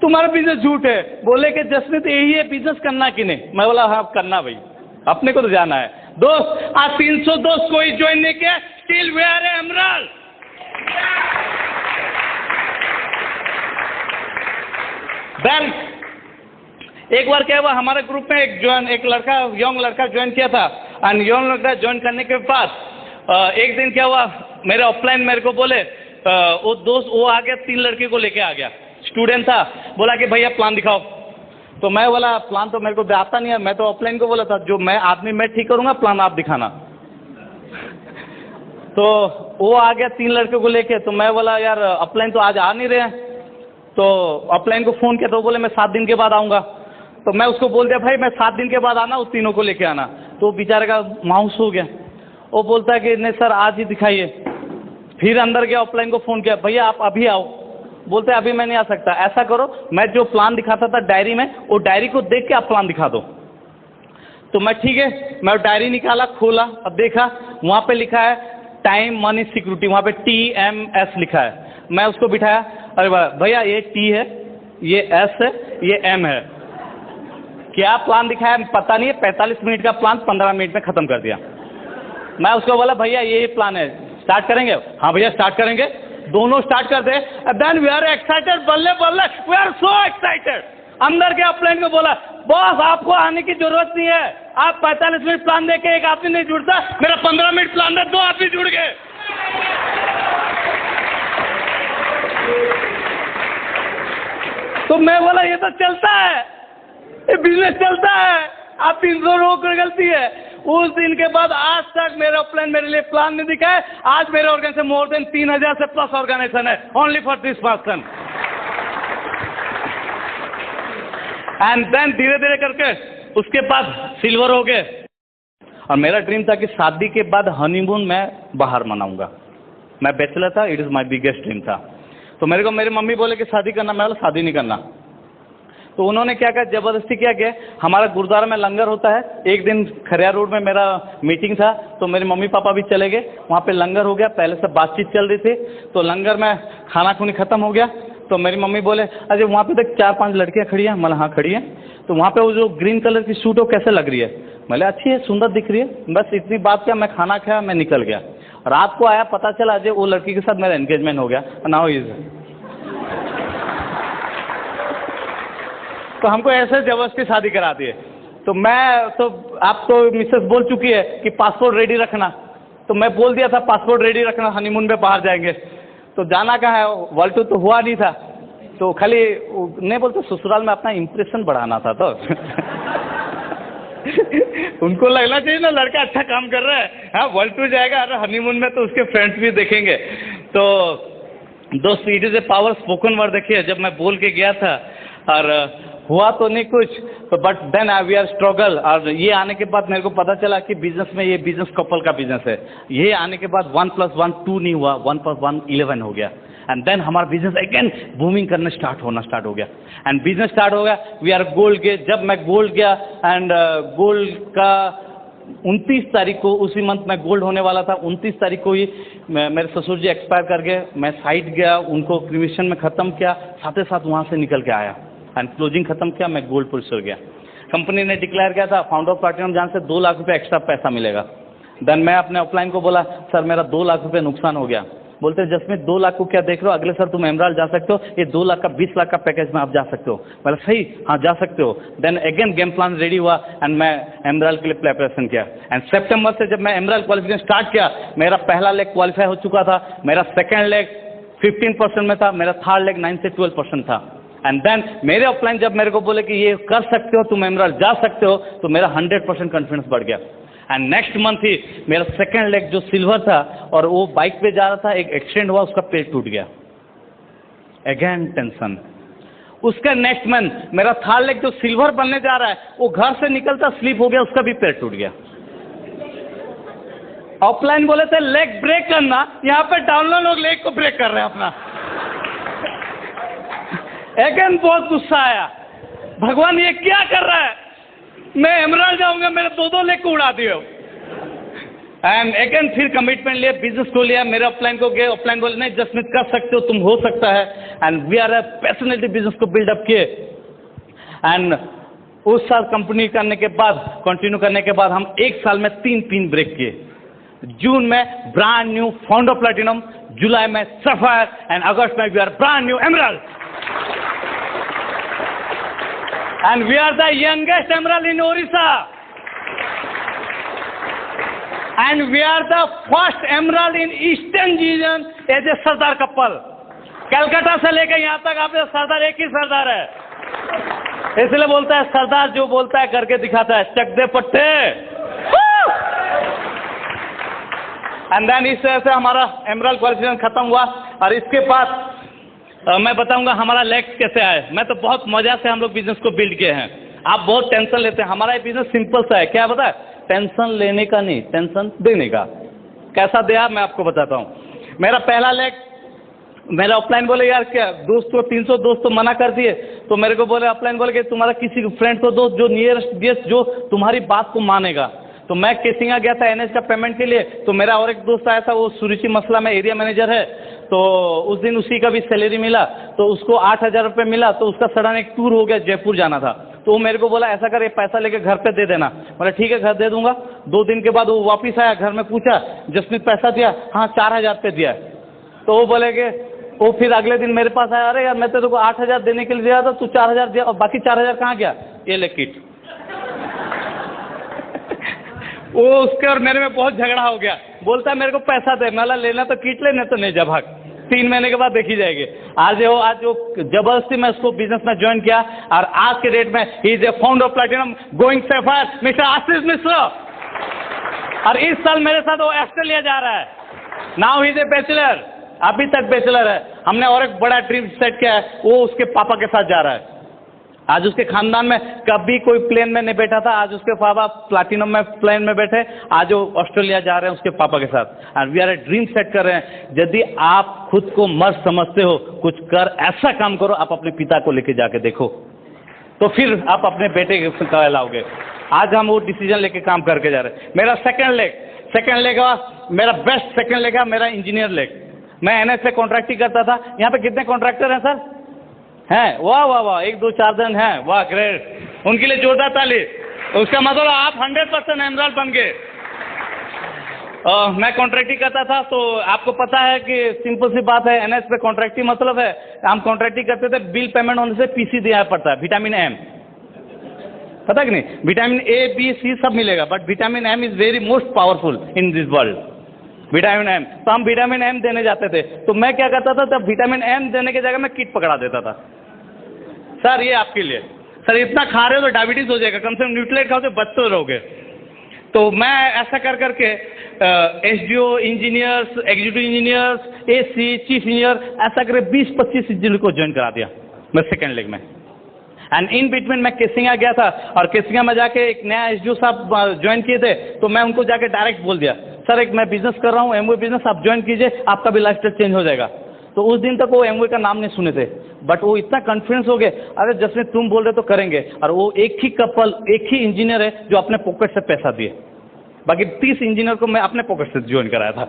तुम्हारा बिजनेस झूठ है। बोले कि जसमीत यही है बिजनेस करना कि नहीं? मैं बोला हाँ करना भाई, अपने को तो जाना है। दोस्त आज 300 दोस्त कोई ज्वाइन नहीं किया, still we are emerald. Then एक बार क्या हुआ, हमारे ग्रुप में एक लड़का यंग लड़का ज्वाइन किया था, एंड यंग लड़का ज्वाइन करने के बाद एक दिन क्या हुआ, मेरे ऑफलाइन मेरे को बोले वो दोस्त वो आ गया, 3 लड़के को लेके आ गया, स्टूडेंट था, बोला कि भैया प्लान दिखाओ। तो मैं बोला प्लान तो मेरे को आता नहीं है, मैं तो ऑफलाइन को बोला था जो मैं आदमी मैं ठीक करूंगा, प्लान आप दिखाना। तो वो आ गया 3 लड़के को लेके, तो मैं बोला यार ऑफलाइन तो आज आ नहीं रहे हैं, तो ऑफलाइन को फोन किया तो बोले मैं 7 दिन के बाद आऊंगा। तो मैं उसको बोल दिया भाई मैं 7 दिन के बाद आना, उस तीनों को लेके आना। तो बेचारे का माउस हो गया, वो बोलता है कि नहीं सर आज ही दिखाइए। फिर अंदर गया, ऑफलाइन को फोन किया, भैया आप अभी आओ। बोलते अभी मैं नहीं आ सकता, ऐसा करो मैं जो प्लान दिखाता था डायरी में, वो डायरी को देख के आप प्लान दिखा दो। तो मैं ठीक है, मैं डायरी निकाला, खोला, अब देखा वहां पे लिखा है टाइम मनी सिक्योरिटी, वहां पे TMS लिखा है। मैं उसको बिठाया, अरे भैया ये T है, ये S है, ये M है, क्या प्लान दिखाया पता नहीं है, 45 मिनट का प्लान 15 मिनट में खत्म कर दिया। मैं उसको बोला भैया ये प्लान है, स्टार्ट करेंगे? हाँ भैया स्टार्ट करेंगे। दोनों स्टार्ट कर दे। देन वी आर एक्साइटेड, बल्ले बल्ले वी आर सो एक्साइटेड। अंदर के अपलाइन को बोला बॉस आपको आने की जरूरत नहीं है, आप 45 मिनट प्लान देके एक आदमी नहीं जुड़ता, मेरा 15 मिनट प्लान दे 2 आदमी जुड़ गए। तो मैं बोला ये तो चलता है, ये बिजनेस चलता है, आप 300 लोगों की गलती है। उस दिन के बाद आज तक मेरा प्लान मेरे लिए प्लान नहीं दिखा है। आज मेरे ऑर्गेनाइजेशन मोर देन 3000 से प्लस ऑर्गेनाइजेशन है, only for this person. And then धीरे धीरे करके उसके बाद सिल्वर हो गए। और मेरा ड्रीम था कि शादी के बाद हनीमून मैं बाहर मनाऊंगा। मैं बैचलर था, it is my biggest dream था। तो मेरे को मेरी मम्मी बोले कि शादी करना, मैं बोला शादी नहीं करना। तो उन्होंने क्या कहा, जबरदस्ती क्या किया, हमारा गुरुद्वारा में लंगर होता है। एक दिन खरिया रोड में मेरा मीटिंग था, तो मेरे मम्मी पापा भी चले गए, वहाँ पे लंगर हो गया। पहले से बातचीत चल रही थी, तो लंगर में खाना खूनी खत्म हो गया। तो मेरी मम्मी बोले अरे वहाँ पे देख 4-5 लड़कियाँ खड़ी हैं। मतलब हाँ खड़ी हैं। तो वहाँ पे वो जो ग्रीन कलर की सूट हो कैसे लग रही है? बोले अच्छी है, सुंदर दिख रही है। बस इतनी बात क्या, मैं खाना खाया, मैं निकल गया। रात को आया, पता चला अजय वो लड़की के साथ मेरा एंगेजमेंट हो गया। नाउ इज तो हमको ऐसे जबरदस्ती शादी करा दिए। तो मैं तो आप तो मिसेस बोल चुकी है कि पासपोर्ट रेडी रखना, तो मैं बोल दिया था पासपोर्ट रेडी रखना, हनीमून पे बाहर जाएंगे। तो जाना कहाँ है, वर्ल्ड टूर तो हुआ नहीं था, तो खाली नहीं बोलते ससुराल में अपना इम्प्रेशन बढ़ाना था। तो उनको लगना चाहिए ना लड़का अच्छा काम कर रहा है, हाँ वर्ल्ड टूर जाएगा, अरे हनीमून में तो उसके फ्रेंड्स भी देखेंगे। तो दोस्त it is a power spoken word. देखिए जब मैं बोल के गया था और हुआ तो नहीं कुछ, तो but then we are struggle. और ये आने के बाद मेरे को पता चला कि बिजनेस में ये बिजनेस कपल का बिजनेस है। ये आने के बाद 1+1 2 नहीं हुआ, 1+1 11 हो गया। एंड देन हमारा बिजनेस अगेन बूमिंग करना स्टार्ट हो गया। एंड बिजनेस स्टार्ट हो गया, वी आर गोल्ड गए। जब मैं गोल्ड गया एंड गोल्ड का 29 तारीख को, उसी मंथ में गोल्ड होने वाला था, 29 तारीख को ही मेरे ससुर जी एक्सपायर कर गए। मैं साइट गया, उनको क्रिमिशन में ख़त्म किया, साथ ही साथ वहाँ से निकल के आया एंड क्लोजिंग खत्म किया, मैं गोल्ड पुलिसर गया। कंपनी ने डिक्लेयर किया था फाउंडर ऑफ प्लैटिनम जान से 2 लाख रुपये एक्स्ट्रा पैसा मिलेगा। देन मैं अपने ऑफलाइन को बोला सर मेरा 2 लाख रुपये नुकसान हो गया। बोलते जसमीत 2 लाख को क्या देख रहे हो, अगले सर तुम एमराल्ड जा सकते हो, ये 2 लाख का 20 लाख का पैकेज में आप जा सकते हो। बोला सही, हाँ जा सकते हो। Then again game plan ready हुआ एंड मैं एमराल्ड के लिए प्रिपरेशन किया। एंड सितंबर से जब मैं एमराल्ड क्वालिफिकेशन स्टार्ट किया, मेरा पहला लेग क्वालिफाई हो चुका था, मेरा सेकेंड लेग 15% में था, मेरा थर्ड लेग 9 से 12% था। एंड देन मेरे ऑफलाइन जब मेरे को बोले कि ये कर सकते हो तुम एमराल्ड जा सकते हो, तो मेरा 100% कॉन्फिडेंस बढ़ गया। एंड नेक्स्ट मंथ ही मेरा सेकेंड लेग जो सिल्वर था, और वो बाइक पे जा रहा था, एक एक्सीडेंट हुआ, उसका पेट टूट गया। Again tension. उसका नेक्स्ट मंथ मेरा थर्ड लेग जो सिल्वर बनने जा रहा है, वो घर से निकलता स्लिप हो गया, उसका भी पेट टूट गया। ऑफलाइन बोले थे लेग ब्रेक करना, यहाँ पे डाउनलोड लोग लेग को ब्रेक कर रहे हैं अपना। अगेन बहुत गुस्सा आया, भगवान ये क्या कर रहा है, मैं एमराल्ड जाऊंगा, मेरे 2 लेग को उड़ा दिए। एंड अगेन फिर कमिटमेंट लिया, बिजनेस को लिया, मेरे ऑफलाइन को गए, ऑफलाइन बोले नहीं जसमीत कर सकते हो तुम, हो सकता है। And we are passionately business को बिल्डअप किए। एंड उस साल कंपनी करने के बाद, कंटिन्यू करने के बाद, हम 1 साल में 3 पिन ब्रेक किए। जून में ब्रांड न्यू फाउंडर प्लैटिनम, जुलाई में सफायर, एंड अगस्त में we are brand new emerald. And we are the youngest emerald in Orissa. And we are the first emerald in Eastern region as a Sardar couple. Calcutta से लेकर यहाँ तक आप सरदार एक ही सरदार है, इसलिए बोलता है सरदार जो बोलता है करके दिखाता है, चक दे पट्टे। एंड देन इस तरह से हमारा एमराल्ड क्वालिफिकेशन खत्म हुआ। और इसके बाद मैं बताऊंगा हमारा लेग्स कैसे आए। मैं तो बहुत मजा से हम लोग बिजनेस को बिल्ड किए हैं। आप बहुत टेंशन लेते हैं, हमारा ये बिजनेस सिंपल सा है। क्या पता है, टेंशन लेने का नहीं, टेंशन देने का। कैसा दिया मैं आपको बताता हूँ। मेरा पहला लेग, मेरा ऑफलाइन बोले यार क्या दोस्तों 300 दोस्त तो मना कर दिए, तो मेरे को बोले ऑफलाइन बोले कि तुम्हारा किसी फ्रेंड को दोस्त जो नियरेस्ट गेस्ट जो तुम्हारी बात को मानेगा। तो मैं केसिंगा गया था एनएच का पेमेंट के लिए, तो मेरा और एक दोस्त आया था, वो सुरुचि मसला में एरिया मैनेजर है। तो उस दिन उसी का भी सैलरी मिला, तो उसको 8,000 रुपये मिला, तो उसका सडन एक टूर हो गया, जयपुर जाना था। तो वो मेरे को बोला ऐसा कर, ये पैसा लेके घर पे दे देना। बोला ठीक है घर दे दूंगा। 2 दिन के बाद वो वापस आया, घर में पूछा जसमीत पैसा दिया, हाँ 4,000 पे दिया। तो वो बोले कि वो फिर अगले दिन मेरे पास आया, अरे यार मैं तेरे को 8,000 देने के लिए दिया था, तू 4,000 दिया, और बाकी 4,000 कहाँ गया, ये ले किट। वो उसके और मेरे में बहुत झगड़ा हो गया। बोलता है मेरे को पैसा दे, मैं लेना तो किट ले, नहीं तो नहीं जा भाग, 3 महीने के बाद देखी जाएगी। आज वो जबरदस्ती मैं उसको बिजनेस में ज्वाइन किया, और आज के डेट में he is a founder of platinum going sapphire, mister Ashish Mishra. और इस साल मेरे साथ वो ऑस्ट्रेलिया जा रहा है। Now he is A bachelor, अभी तक बैचलर है। हमने और एक बड़ा ड्रीम सेट किया है, वो उसके पापा के साथ जा रहा है। आज उसके खानदान में कभी कोई प्लेन में नहीं बैठा था, आज उसके पापा प्लैटिनम में प्लेन में बैठे, आज वो ऑस्ट्रेलिया जा रहे हैं उसके पापा के साथ। And we are a dream set कर रहे हैं। यदि आप खुद को मर्द समझते हो, कुछ कर ऐसा काम करो, आप अपने पिता को लेके जाके देखो, तो फिर आप अपने बेटे के कहलाओगे। आज हम वो डिसीजन लेके काम करके जा रहे हैं। मेरा सेकेंड लेग मेरा बेस्ट सेकेंड लेग है, मेरा इंजीनियर लेग। मैं एनएच से कॉन्ट्रैक्टिंग करता था। यहाँ पे कितने कॉन्ट्रैक्टर हैं सर? हैं? वाह वाह वाह, 1 2 4 जन हैं, वाह ग्रेट, उनके लिए जोरदार ताली। उसका मतलब आप 100% एमराल्ड बन गए। मैं कॉन्ट्रैक्टिंग करता था, तो आपको पता है कि सिंपल सी बात है, एनएच पे कॉन्ट्रैक्टिंग मतलब है, हम कॉन्ट्रैक्टिंग करते थे, बिल पेमेंट होने से पीसी देना पड़ता है, विटामिन एम, पता कि नहीं? विटामिन ए बी सी सब मिलेगा, but vitamin M is very most powerful in this world, vitamin M. तो हम विटामिन एम देने जाते थे, तो मैं क्या करता था, तब विटामिन एम देने की जगह मैं किट पकड़ा देता था। सर ये आपके लिए, सर इतना खा रहे हो तो डायबिटीज हो जाएगा, कम से कम न्यूट्रिएंट खाओ तो बच तो रहोगे। तो मैं ऐसा कर करके SDO engineers, executive engineers, AC, chief engineer, ऐसा करके 20-25 इंजीनियर को ज्वाइन करा दिया मैं सेकेंड लेग में। एंड इन बिटवीन मैं केसिंगा गया था, और केसिंगा में जाके एक नया एसडीओ साहब ज्वाइन किए थे, तो मैं उनको जाके डायरेक्ट बोल दिया, सर एक मैं बिजनेस कर रहा हूँ, एमवे बिजनेस, आप ज्वाइन कीजिए, आपका भी लाइफस्टाइल चेंज हो जाएगा। तो उस दिन तक वो एमवे का नाम नहीं सुने थे, बट वो इतना कॉन्फिडेंस हो गए, अरे जसमीत तुम बोल रहे तो करेंगे। और वो एक ही कपल, एक ही इंजीनियर है जो अपने पॉकेट से पैसा दिए, बाकी 30 इंजीनियर को मैं अपने पॉकेट से ज्वाइन कराया था।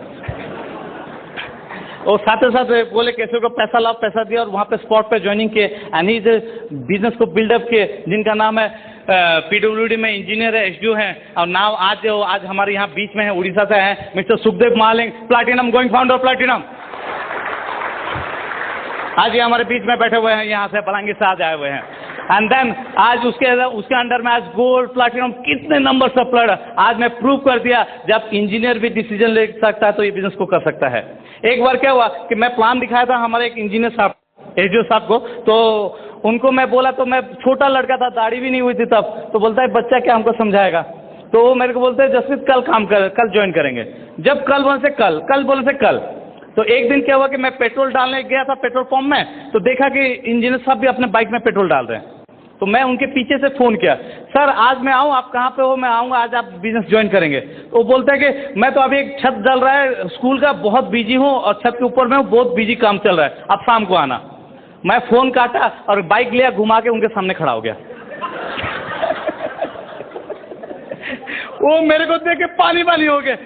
और साथ ही साथ बोले कैसे को पैसा लाओ, पैसा दिया, और वहाँ पे स्पॉट पे ज्वाइनिंग किए। एंड ही बिजनेस को बिल्डअप किए, जिनका नाम है पीडब्ल्यूडी में इंजीनियर है, एसडीओ हैं, और नाम आज हमारे यहाँ बीच में है, उड़ीसा से हैं, mister Sukhdev Mahaling, platinum going founder platinum. आज ये हमारे बीच में बैठे हुए हैं, यहाँ से बलांगीर से आज आए हुए हैं। एंड देन आज उसके अंडर में आज गोल्ड प्लैटिनम कितने नंबर ऑफ प्लड आज मैं प्रूव कर दिया। जब इंजीनियर भी डिसीजन ले सकता है तो ये बिजनेस को कर सकता है। एक बार क्या हुआ कि मैं प्लान दिखाया था हमारे एक इंजीनियर साहब, एसडीओ साहब को, तो उनको मैं बोला, तो मैं छोटा लड़का था, दाढ़ी भी नहीं हुई थी तब, तो बोलता है बच्चा क्या हमको समझाएगा। तो वो मेरे को बोलते हैं जसमीत कल काम कर, कल ज्वाइन करेंगे। जब कल बोले से कल, कल बोले से कल, तो एक दिन क्या हुआ कि मैं पेट्रोल डालने गया था पेट्रोल पंप में, तो देखा कि इंजीनियर साहब भी अपने बाइक में पेट्रोल डाल रहे हैं। तो मैं उनके पीछे से फ़ोन किया, सर आज मैं आऊँ, आप कहाँ पे हो, मैं आऊँगा, आज आप बिजनेस ज्वाइन करेंगे। तो वो बोलते हैं कि मैं तो अभी एक छत जल रहा है स्कूल का, बहुत बिजी हूँ और छत के ऊपर में हूँ, बहुत बिजी काम चल रहा है, आप शाम को आना। मैं फ़ोन काटा और बाइक लिया, घुमा के उनके सामने खड़ा हो गया। वो मेरे को देख के पानी पानी हो गए।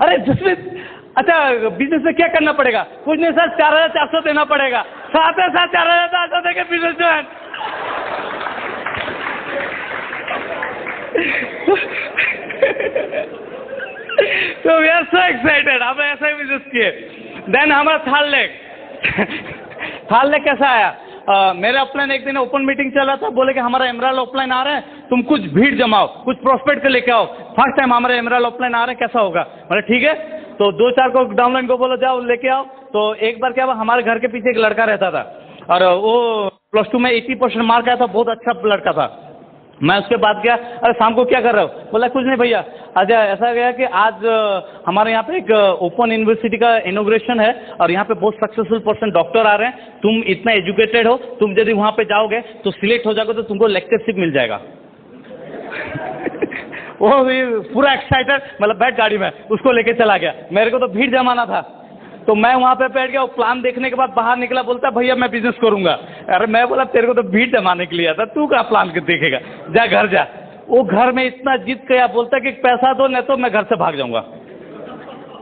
अरे जसमीत, अच्छा बिजनेस में क्या करना पड़ेगा? कुछ नहीं सर, 4400 देना पड़ेगा। साथ ही साथ 4400 देके बिजनेस ज्वाइन। तो वी आर सो एक्साइटेड, हमने ऐसा ही बिजनेस किए। देन हमारा थाल लेक कैसा आया? मेरे अपलाइन एक दिन ओपन मीटिंग चल रहा था, बोले कि हमारा एमराल्ड अपलाइन आ रहा है, तुम कुछ भीड़ जमाओ, कुछ प्रोस्पेक्ट के लेके आओ, फर्स्ट टाइम हमारे एमराल्ड अपलाइन आ रहे हैं, कैसा होगा? बोले ठीक है। तो 2-4 को डाउनलाइन को बोलो जाओ लेके आओ। तो एक बार क्या हुआ, हमारे घर के पीछे एक लड़का रहता था और वो +2 में 80% मार्क आया था, बहुत अच्छा लड़का था। मैं उसके बाद गया, अरे शाम को क्या कर रहे हो? बोला कुछ नहीं भैया, आज ऐसा गया कि आज हमारे यहाँ पे एक ओपन यूनिवर्सिटी का इनॉग्रेशन है और यहाँ पे बहुत सक्सेसफुल पर्सन डॉक्टर आ रहे हैं, तुम इतना एजुकेटेड हो, तुम यदि वहाँ पे जाओगे तो सिलेक्ट हो जाओगे तो तुमको लेक्चरशिप मिल जाएगा। वो पूरा एक्साइटेड, मतलब बैठ गाड़ी में, उसको लेके चला गया। मेरे को तो भीड़ जमाना था, तो मैं वहाँ पे बैठ गया। वो प्लान देखने के बाद बाहर निकला, बोलता भैया मैं बिजनेस करूंगा। अरे मैं बोला तेरे को तो भीड़ जमाने के लिए था, तू क्या प्लान देखेगा, जा घर जा। वो घर में इतना जिद गया, बोलता कि पैसा दो नहीं तो मैं घर से भाग जाऊंगा।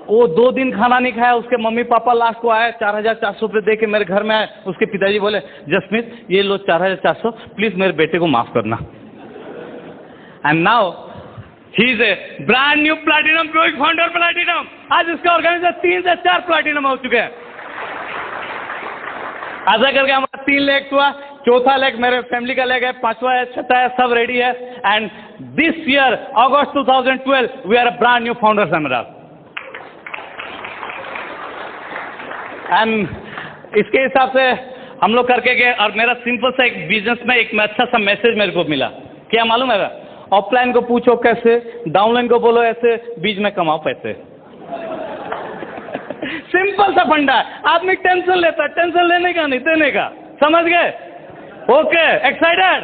वो 2 दिन खाना नहीं खाया। उसके मम्मी पापा लास्ट को आए, 4400 रुपये दे के मेरे घर में आए। उसके पिताजी बोले जसमीत ये लो 4400, प्लीज मेरे बेटे को माफ करना। And now he is A brand new platinum growing founder platinum. आज इसका ऑर्गेनाइजर 3 से 4 प्लैटिनम हो चुके हैं। ऐसा करके हमारा 3 लेग हुआ, 4था लेग मेरे फैमिली का लेग है, 5वां है, 6था है, सब रेडी है। And this year August 2012 we are a brand new founders emerald. And इसके हिसाब से हम लोग करके गए और मेरा सिंपल सा एक बिजनेस में एक अच्छा सा मैसेज मेरे को मिला। क्या मालूम है? ऑफलाइन को पूछो कैसे, डाउनलाइन को बोलो ऐसे, बीच में कमाओ पैसे। सिंपल सा फंडा है। आदमी टेंशन लेता है, टेंशन लेने का नहीं देने का, समझ गए? Okay, excited?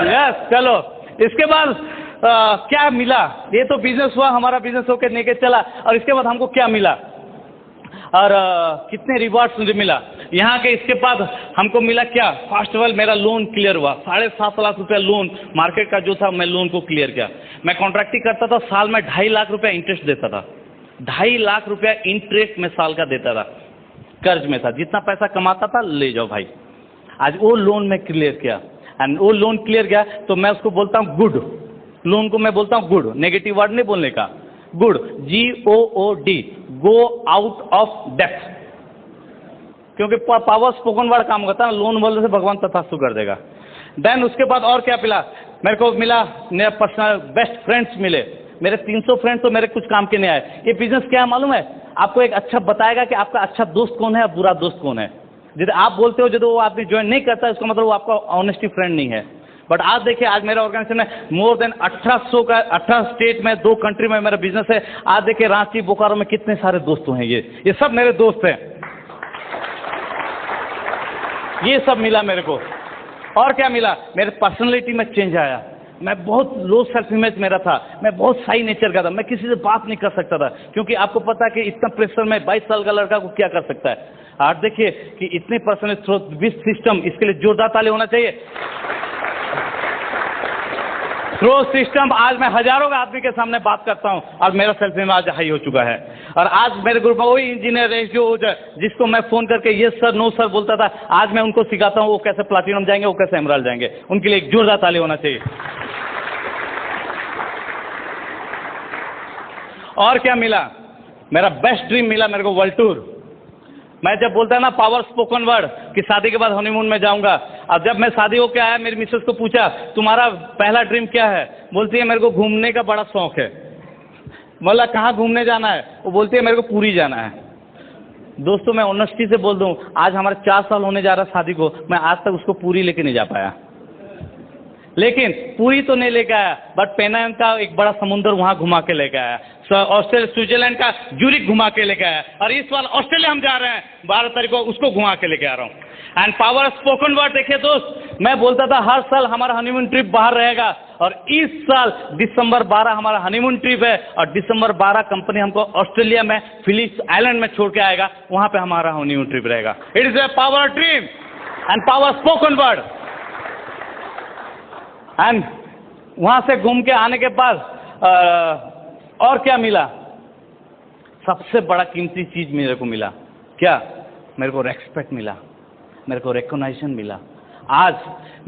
यस। चलो इसके बाद क्या मिला? ये तो बिजनेस हुआ, हमारा बिजनेस होकर लेके चला। और इसके बाद हमको क्या मिला और कितने रिवार्ड्स मुझे मिला यहाँ के। इसके बाद हमको मिला क्या? फर्स्ट ऑफ ऑल मेरा लोन क्लियर हुआ, 7.5 लाख रुपया लोन मार्केट का जो था, मैं लोन को क्लियर किया। मैं कॉन्ट्रैक्टिंग करता था, साल में 2.5 लाख रुपया इंटरेस्ट देता था। 2.5 लाख रुपया इंटरेस्ट में साल का देता था, कर्ज में था। जितना पैसा कमाता था ले जाओ भाई। आज वो लोन में क्लियर किया एंड वो लोन क्लियर किया तो मैं उसको बोलता हूँ गुड। लोन को मैं बोलता हूँ गुड, नेगेटिव वर्ड नहीं बोलने का। Good, GOOD, go out of depth. क्योंकि पावर स्पोकन वर्ड काम करता है, लोन बोलने से भगवान तथास्तु कर देगा। देन उसके बाद और क्या मिला? मेरे को मिला मेरा पर्सनल बेस्ट फ्रेंड्स मिले। मेरे 300 फ्रेंड्स तो मेरे कुछ काम के नहीं आए। ये बिजनेस क्या है मालूम है? आपको एक अच्छा बताएगा कि आपका अच्छा दोस्त कौन है और बुरा दोस्त कौन है। यदि आप बोलते हो जब वो आदमी ज्वाइन नहीं करता, इसका मतलब वो आपका ऑनेस्टी फ्रेंड नहीं है। बट आज देखिए, आज मेरा ऑर्गेनाइजेशन में मोर देन 1800 का 18 स्टेट में 2 कंट्री में मेरा बिजनेस है। आज देखिए रांची बोकारो में कितने सारे दोस्त हैं। ये सब मेरे दोस्त हैं। ये सब मिला मेरे को। और क्या मिला? मेरे पर्सनैलिटी में चेंज आया। मैं बहुत लो सेल्फ इमेज मेरा था, मैं बहुत साई नेचर का था, मैं किसी से बात नहीं कर सकता था। क्योंकि आपको पता है कि इतना प्रेशर में 22 साल का लड़का को क्या कर सकता है। आज देखिए कि इतने पर्सनल थ्रो सिस्टम, इसके लिए जोरदार ताली होना चाहिए। थ्रो सिस्टम, आज मैं हजारों के आदमी के सामने बात करता हूं और मेरा सेल्फ इमेज आज हाई हो चुका है। और आज मेरे ग्रुप में वही इंजीनियर है जो जिसको मैं फोन करके ये सर नो सर बोलता था, आज मैं उनको सिखाता हूं वो कैसे प्लैटिनम जाएंगे, वो कैसे एमराल्ड जाएंगे। उनके लिए एक जोरदार ताली होना चाहिए। और क्या मिला? मेरा बेस्ट ड्रीम मिला मेरे को, वर्ल्ड टूर। मैं जब बोलता है ना पावर स्पोकन वर्ड कि शादी के बाद हनीमून में जाऊंगा, अब जब मैं शादी होके आया मेरी मिसेस को पूछा तुम्हारा पहला ड्रीम क्या है, बोलती है मेरे को घूमने का बड़ा शौक है। बोला कहाँ घूमने जाना है, वो बोलती है मेरे को पूरी जाना है। दोस्तों मैं ऑनेस्टी से बोल दूं, आज हमारे 4 साल होने जा रहा शादी को, मैं आज तक उसको पूरी लेके नहीं जा पाया। लेकिन पूरी तो नहीं लेके आया, बट पेनांग का एक बड़ा समुद्र वहां घुमा के लेके आया, ऑस्ट्रेलिया स्विट्जरलैंड का जूरिक घुमा के लेके आया, और इस बार ऑस्ट्रेलिया हम जा रहे हैं 12 तारीख को, उसको घुमा के लेके आ रहा हूँ। एंड पावर स्पोकन वर्ड देखिए दोस्त, मैं बोलता था हर साल हमारा हनीमून ट्रिप बाहर रहेगा, और इस साल दिसंबर 12 हमारा हनीमून ट्रिप है, और दिसंबर 12 कंपनी हमको ऑस्ट्रेलिया में फिलिप्स आइलैंड में छोड़ के आएगा, वहां पे हमारा हनीमून ट्रिप रहेगा। It is a power dream and power spoken word. And वहां से घूम के आने के बाद और क्या मिला, सबसे बड़ा कीमती चीज मेरे को मिला, क्या, मेरे को रेस्पेक्ट मिला, मेरे को रिकॉग्निशन मिला। आज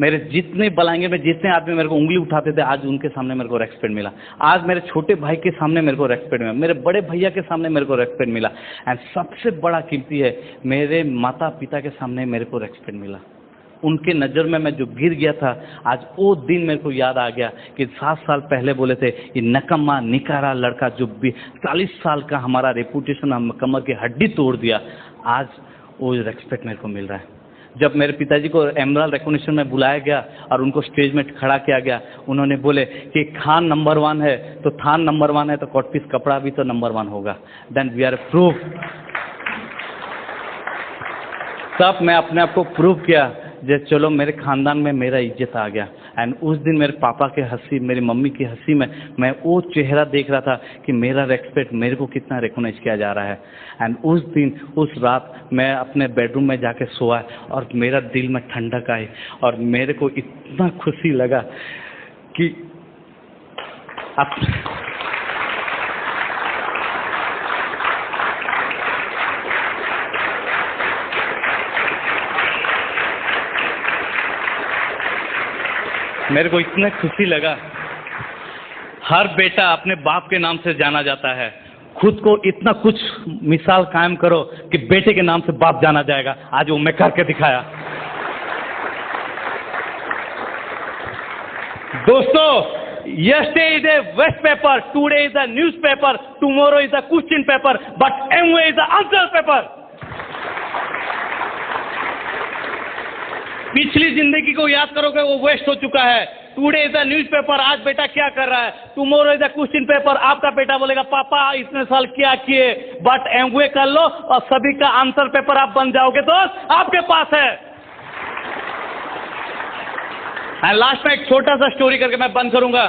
मेरे जितने बलांगे में जितने आदमी मेरे को उंगली उठाते थे, आज उनके सामने मेरे को रेस्पेक्ट मिला। आज मेरे छोटे भाई के सामने मेरे को रेस्पेक्ट मिला, मेरे बड़े भैया के सामने मेरे को रेस्पेक्ट मिला। एंड सबसे बड़ा कीमती है, मेरे माता पिता के सामने मेरे को रेस्पेक्ट मिला। उनके नज़र में मैं जो गिर गया था, आज वो दिन मेरे को याद आ गया कि 7 साल पहले बोले थे ये नकम्मा निकारा लड़का जो 40 साल का हमारा रेपुटेशन हम कमर की हड्डी तोड़ दिया, आज वो रेस्पेक्ट मेरे को मिल रहा है। जब मेरे पिताजी को एमरल्ड रिकॉग्निशन में बुलाया गया और उनको स्टेज में खड़ा किया गया, उन्होंने बोले कि खान नंबर 1 है तो थान नंबर 1 है तो कॉट पीस कपड़ा भी तो नंबर 1 होगा। Then we are proof. तब मैं अपने आप को प्रूव किया जे चलो मेरे खानदान में मेरा इज्जत आ गया। एंड उस दिन मेरे पापा के हंसी, मेरी मम्मी की हंसी में मैं वो चेहरा देख रहा था कि मेरा रेस्पेक्ट मेरे को कितना रिकॉग्नाइज किया जा रहा है। एंड उस दिन उस रात मैं अपने बेडरूम में जाके सोया और मेरा दिल में ठंडक आई और मेरे को इतना खुशी लगा कि अब मेरे को इतना खुशी लगा। हर बेटा अपने बाप के नाम से जाना जाता है, खुद को इतना कुछ मिसाल कायम करो कि बेटे के नाम से बाप जाना जाएगा। आज वो मैं करके दिखाया। दोस्तों, yesterday is a West paper, today is a newspaper, tomorrow is a question paper, but anyway is a answer paper। पिछली जिंदगी को याद करोगे वो वेस्ट हो चुका है। टुडे इज अ न्यूज़पेपर, आज बेटा क्या कर रहा है। Tomorrow is a question paper, आपका बेटा बोलेगा पापा इतने साल क्या किए, बट एमवे कर लो और सभी का आंसर पेपर आप बन जाओगे। दोस्त आपके पास है। एंड लास्ट में एक छोटा सा स्टोरी करके मैं बंद करूंगा।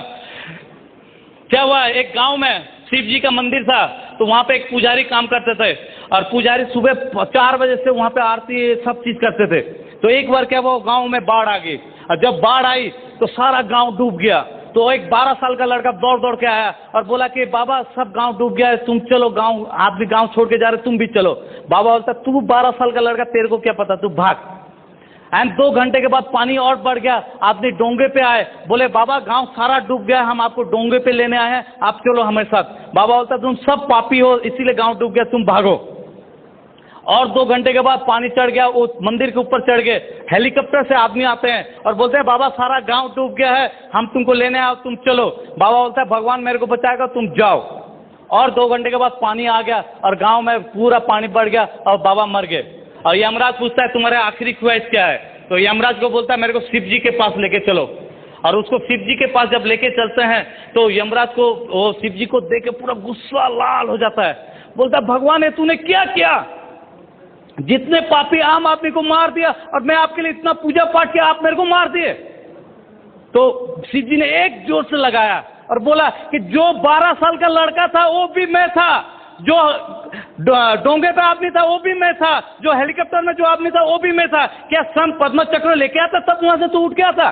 क्या हुआ, एक गांव में शिव जी का मंदिर था, तो वहां पे एक पुजारी काम करते थे और पुजारी सुबह 4 बजे से वहां पे आरती सब चीज करते थे। तो एक बार क्या वो गांव में बाढ़ आ गई और जब बाढ़ आई तो सारा गांव डूब गया। तो एक 12 साल का लड़का दौड़ दौड़ के आया और बोला कि बाबा सब गांव डूब गया है, तुम चलो, गांव आप भी गांव छोड़ के जा रहे, तुम भी चलो। बाबा बोलता तू 12 साल का लड़का, तेरे को क्या पता, तू भाग। एंड 2 घंटे के बाद पानी और बढ़ गया, आदमी डोंगे पे आए, बोले बाबा गांव सारा डूब गया, हम आपको डोंगे पे लेने आए हैं, आप चलो हमारे साथ। बाबा बोलता तुम सब पापी हो इसीलिए गांव डूब गया, तुम भागो। और 2 घंटे के बाद पानी चढ़ गया, वो मंदिर के ऊपर चढ़ गए। हेलीकॉप्टर से आदमी आते हैं और बोलते हैं बाबा सारा गांव डूब गया है, हम तुमको लेने आए, तुम चलो। बाबा बोलता है भगवान मेरे को बचाएगा, तुम जाओ। और 2 घंटे के बाद पानी आ गया और गांव में पूरा पानी बढ़ गया और बाबा मर गए। और यमराज पूछता है तुम्हारे आखिरी ख्वाहिश क्या है, तो यमराज को बोलता है मेरे को शिव जी के पास लेके चलो। और उसको शिव जी के पास जब लेके चलते हैं तो यमराज को वो शिव जी को देख के पूरा गुस्सा लाल हो जाता है, बोलता है भगवान तूने क्या किया, जितने पापी आम आदमी को मार दिया और मैं आपके लिए इतना पूजा पाठ किया, आप मेरे को मार दिए। तो शिव जी ने एक जोर से लगाया और बोला कि जो 12 साल का लड़का था वो भी मैं था, जो डोंगे पे आदमी था वो भी मैं था, जो हेलीकॉप्टर में जो आदमी था वो भी मैं था। क्या संत पद्म चक्र लेके आता तब वहां से तो उठ गया था।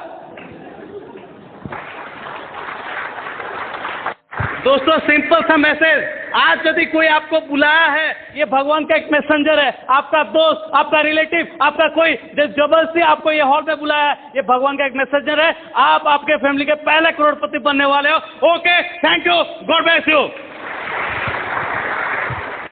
दोस्तों सिंपल सा मैसेज, आज यदि कोई आपको बुलाया है, ये भगवान का एक मैसेंजर है, आपका दोस्त, आपका रिलेटिव, आपका कोई जबरदस्ती आपको ये हॉल में बुलाया है, ये भगवान का एक मैसेंजर है। आप आपके फैमिली के पहले करोड़पति बनने वाले हो। Okay, thank you, God bless you.